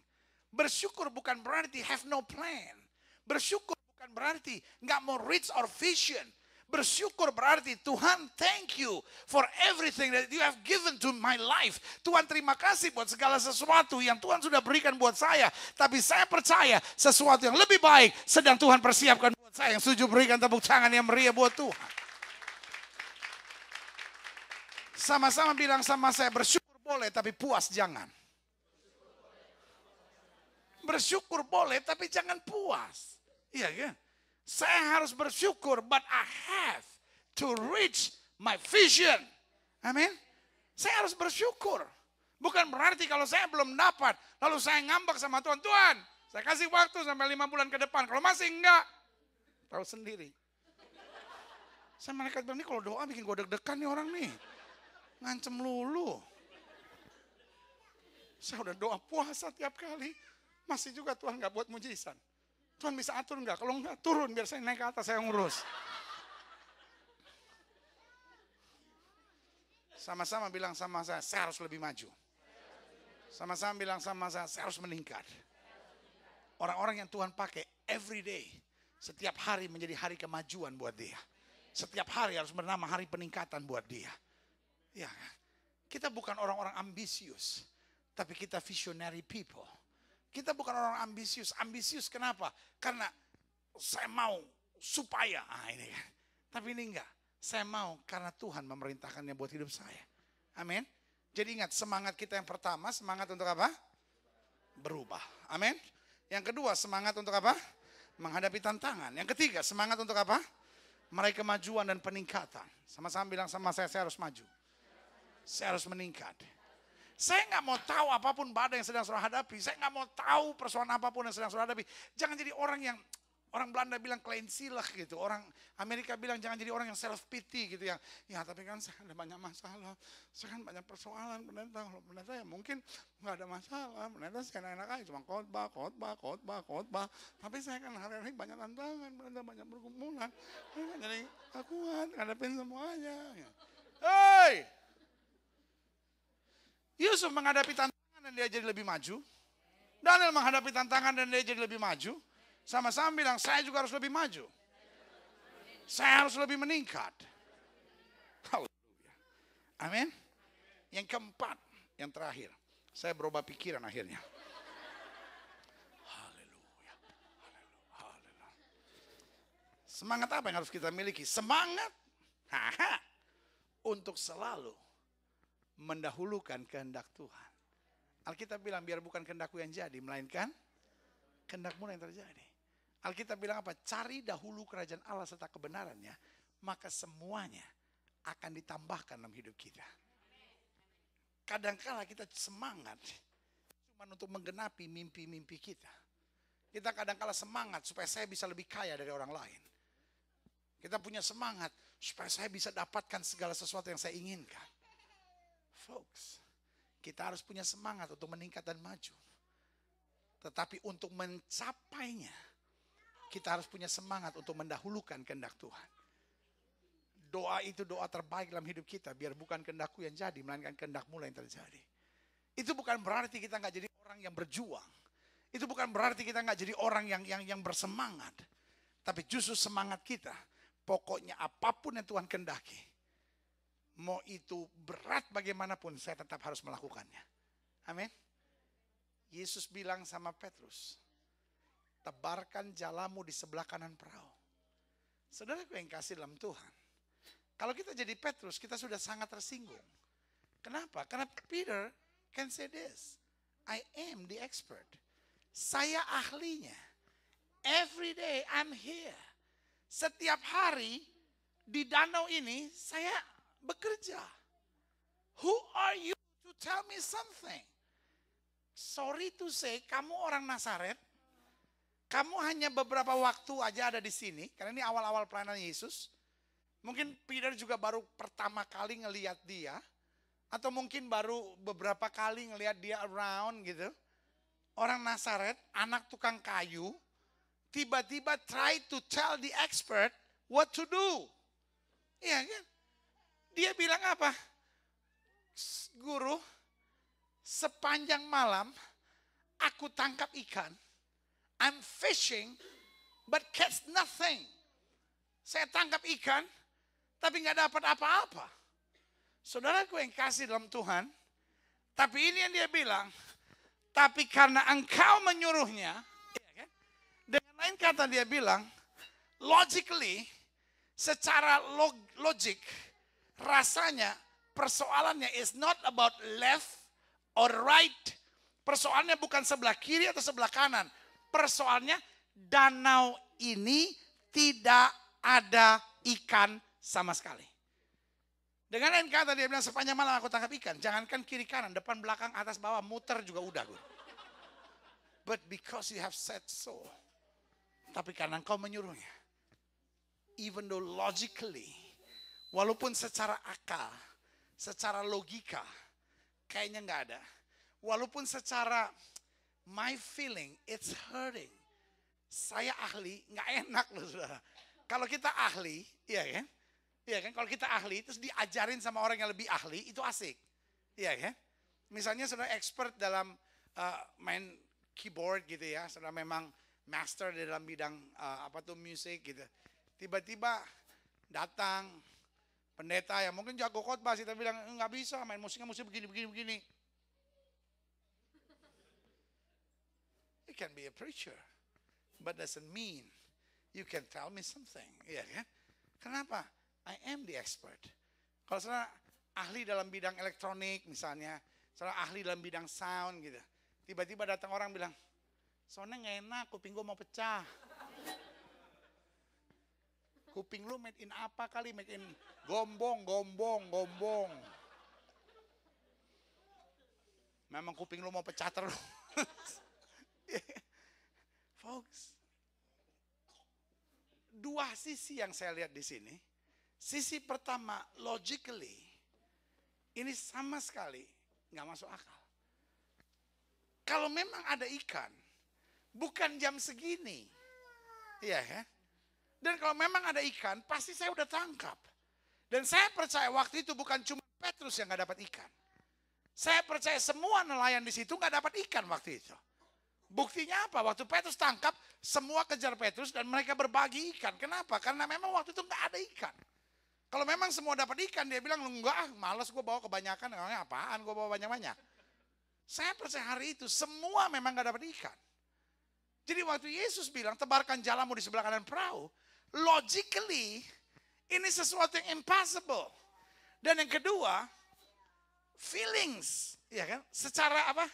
[SPEAKER 1] Bersyukur bukan berarti have no plan. Bersyukur bukan berarti nggak mau reach our vision. Bersyukur berarti Tuhan thank you for everything that you have given to my life. Tuhan terima kasih buat segala sesuatu yang Tuhan sudah berikan buat saya. Tapi saya percaya sesuatu yang lebih baik sedang Tuhan persiapkan buat saya. Yang setuju berikan tepuk tangan yang meriah buat Tuhan. Sama-sama bilang sama saya, bersyukur boleh tapi puas jangan. Bersyukur boleh tapi jangan puas. Iya kan? Saya harus bersyukur, but I have to reach my vision. Amin. Saya harus bersyukur. Bukan berarti kalau saya belum dapat, lalu saya ngambek sama Tuhan. Tuhan, saya kasih waktu sampai 5 bulan ke depan. Kalau masih enggak, tahu sendiri. Saya malaikat bilang, ini kalau doa bikin gue deg-degan nih orang nih. Ngancem lulu. Saya udah doa puasa tiap kali. Masih juga Tuhan gak buat mujizat. Tuhan bisa atur enggak? Kalau enggak turun biar saya naik ke atas, saya ngurus. Sama-sama bilang sama saya harus lebih maju. Sama-sama bilang sama saya harus meningkat. Orang-orang yang Tuhan pakai every day, setiap hari menjadi hari kemajuan buat dia. Setiap hari harus bernama hari peningkatan buat dia. Ya, kita bukan orang-orang ambisius, tapi kita visionary people. Kita bukan orang ambisius. Ambisius kenapa? Karena saya mau supaya. Ini kan. Tapi ini enggak. Saya mau karena Tuhan memerintahkannya buat hidup saya. Amin. Jadi ingat semangat kita yang pertama. Semangat untuk apa? Berubah. Amin. Yang kedua semangat untuk apa? Menghadapi tantangan. Yang ketiga semangat untuk apa? Meraih kemajuan dan peningkatan. Sama-sama bilang sama saya harus maju. Saya harus meningkat. Saya nggak mau tahu apapun badai yang sedang saudara hadapi. Saya nggak mau tahu persoalan apapun yang sedang saudara hadapi. Jangan jadi orang yang, orang Belanda bilang kleinsilig gitu. Orang Amerika bilang jangan jadi orang yang self pity gitu. Ya tapi kan saya ada banyak masalah. Saya kan banyak persoalan. Pendeta ya mungkin nggak ada masalah. Pendeta saya enak-enak aja. Cuma khotbah. Tapi saya kan hari-hari banyak tantangan. Pendeta banyak pergumulan. Jadi aku kuat ngadepin semuanya. Hei! Yusuf menghadapi tantangan dan dia jadi lebih maju. Daniel menghadapi tantangan dan dia jadi lebih maju. Sama-sama bilang, saya juga harus lebih maju. Saya harus lebih meningkat. Haleluya. Amin. Yang keempat, yang terakhir. Saya berubah pikiran akhirnya. Haleluya. Semangat apa yang harus kita miliki? Semangat untuk selalu mendahulukan kehendak Tuhan. Alkitab bilang biar bukan kehendakku yang jadi, melainkan kehendakmu yang terjadi. Alkitab bilang apa? Cari dahulu kerajaan Allah serta kebenarannya, maka semuanya akan ditambahkan dalam hidup kita. Kadangkala kita semangat cuma untuk menggenapi mimpi-mimpi kita. Kita kadang-kala semangat supaya saya bisa lebih kaya dari orang lain. Kita punya semangat supaya saya bisa dapatkan segala sesuatu yang saya inginkan. Folks, kita harus punya semangat untuk meningkat dan maju. Tetapi untuk mencapainya, kita harus punya semangat untuk mendahulukan kehendak Tuhan. Doa itu doa terbaik dalam hidup kita. Biar bukan kehendakku yang jadi, melainkan kehendak-Mu yang terjadi. Itu bukan berarti kita nggak jadi orang yang berjuang. Itu bukan berarti kita nggak jadi orang yang bersemangat. Tapi justru semangat kita, pokoknya apapun yang Tuhan kehendaki, mau itu berat bagaimanapun, saya tetap harus melakukannya. Amin. Yesus bilang sama Petrus, tebarkan jalamu di sebelah kanan perahu. Saudaraku yang kasih dalam Tuhan, kalau kita jadi Petrus, kita sudah sangat tersinggung. Kenapa? Karena Peter can say this, I am the expert. Saya ahlinya. Every day I'm here. Setiap hari di danau ini saya bekerja. Who are you to tell me something? Sorry to say, kamu orang Nazaret. Kamu hanya beberapa waktu aja ada di sini. Karena ini awal-awal pelayanan Yesus. Mungkin Peter juga baru pertama kali ngelihat dia. Atau mungkin baru beberapa kali ngelihat dia around gitu. Orang Nazaret, anak tukang kayu. Tiba-tiba try to tell the expert what to do. Iya kan? Dia bilang apa? Guru, sepanjang malam aku tangkap ikan. I'm fishing but catch nothing. Saya tangkap ikan tapi nggak dapat apa-apa. Saudaraku yang kasih dalam Tuhan, tapi ini yang dia bilang, tapi karena engkau menyuruhnya, iya kan? Dengan lain kata dia bilang, logically, secara logik, rasanya persoalannya is not about left or right. Persoalannya bukan sebelah kiri atau sebelah kanan. Persoalannya danau ini tidak ada ikan sama sekali. Dengan lain kata dia bilang sepanjang malam aku tangkap ikan. Jangankan kiri kanan, depan belakang, atas bawah, muter juga udah. But because you have said so. Tapi karena engkau menyuruhnya. Even though logically, walaupun secara akal, secara logika, kayaknya nggak ada. Walaupun secara my feeling, it's hurting. Saya ahli, nggak enak loh saudara. Kalau kita ahli, iya kan? Iya kan, kalau kita ahli, terus diajarin sama orang yang lebih ahli, itu asik. Iya kan? Misalnya saudara expert dalam main keyboard gitu ya, saudara memang master di dalam bidang musik gitu. Tiba-tiba datang pendeta yang mungkin jago khotbah, kita bilang nggak bisa main musiknya mesti begini. You can be a preacher, but doesn't mean you can tell me something. Iya kan? Kenapa? I am the expert. Kalau saudara ahli dalam bidang elektronik misalnya, saudara ahli dalam bidang sound gitu. Tiba-tiba datang orang bilang, soundnya nggak enak, kuping gue mau pecah. Kuping lu made in apa kali? Made in gombong. Memang kuping lu mau pecah terus. Folks, dua sisi yang saya lihat di sini. Sisi pertama, logically, ini sama sekali nggak masuk akal. Kalau memang ada ikan, bukan jam segini, iya kan? Dan kalau memang ada ikan, pasti saya udah tangkap. Dan saya percaya waktu itu bukan cuma Petrus yang nggak dapat ikan. Saya percaya semua nelayan di situ nggak dapat ikan waktu itu. Buktinya apa? Waktu Petrus tangkap, semua kejar Petrus dan mereka berbagi ikan. Kenapa? Karena memang waktu itu nggak ada ikan. Kalau memang semua dapat ikan, dia bilang, enggak, males gue bawa kebanyakan. Emangnya apaan gue bawa banyak-banyak? Saya percaya hari itu semua memang gak dapat ikan. Jadi waktu Yesus bilang, tebarkan jalamu di sebelah kanan perahu. Logically, ini sesuatu yang impossible. Dan yang kedua, feelings. Ya kan? Secara apa?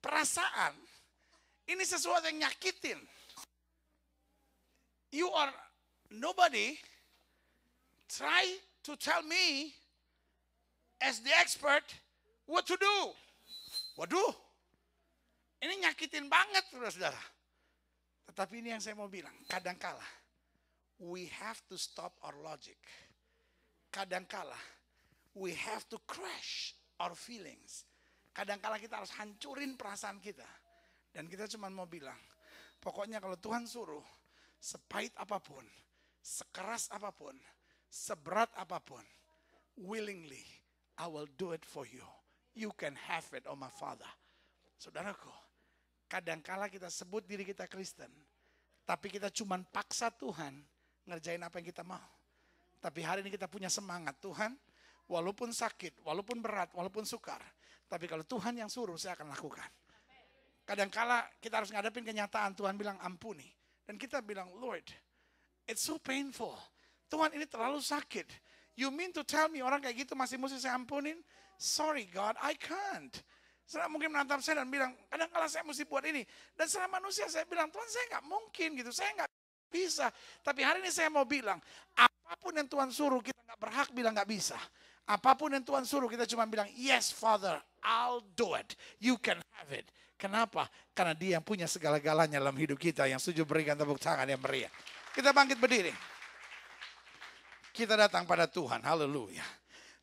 [SPEAKER 1] Perasaan. Ini sesuatu yang nyakitin. You are nobody. Try to tell me as the expert what to do. Waduh, ini nyakitin banget saudara. Tetapi ini yang saya mau bilang, kadangkala we have to stop our logic. Kadangkala we have to crush our feelings. Kadangkala kita harus hancurin perasaan kita. Dan kita cuma mau bilang, pokoknya kalau Tuhan suruh, sepahit apapun, sekeras apapun, seberat apapun, willingly I will do it for you. You can have it, oh my Father. Saudaraku, kadangkala kita sebut diri kita Kristen, tapi kita cuma paksa Tuhan ngerjain apa yang kita mau. Tapi hari ini kita punya semangat, Tuhan, walaupun sakit, walaupun berat, walaupun sukar, tapi kalau Tuhan yang suruh, saya akan lakukan. Kadangkala kita harus ngadepin kenyataan, Tuhan bilang ampuni. Dan kita bilang, Lord, it's so painful. Tuhan ini terlalu sakit. You mean to tell me orang kayak gitu masih mesti saya ampunin? Sorry God, I can't. Saudara mungkin menatap saya dan bilang, kadang-kadang saya mesti buat ini. Dan secara manusia saya bilang, Tuhan saya nggak mungkin gitu, saya nggak bisa. Tapi hari ini saya mau bilang, apapun yang Tuhan suruh kita nggak berhak bilang nggak bisa. Apapun yang Tuhan suruh kita cuma bilang, yes Father, I'll do it. You can have it. Kenapa? Karena Dia yang punya segala-galanya dalam hidup kita. Yang setuju berikan tepuk tangan yang meriah. Kita bangkit berdiri. Kita datang pada Tuhan, haleluya.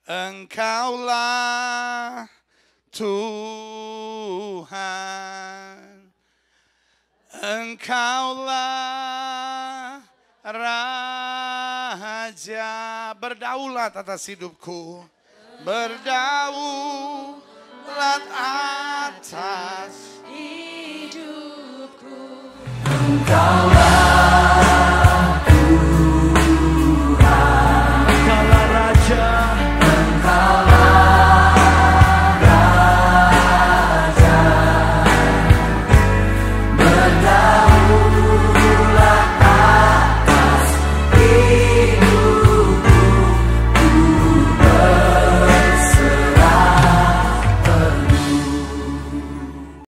[SPEAKER 1] Engkaulah Tuhan, Engkaulah Raja, berdaulat atas hidupku, berdaulat atas hidupku. Engkaulah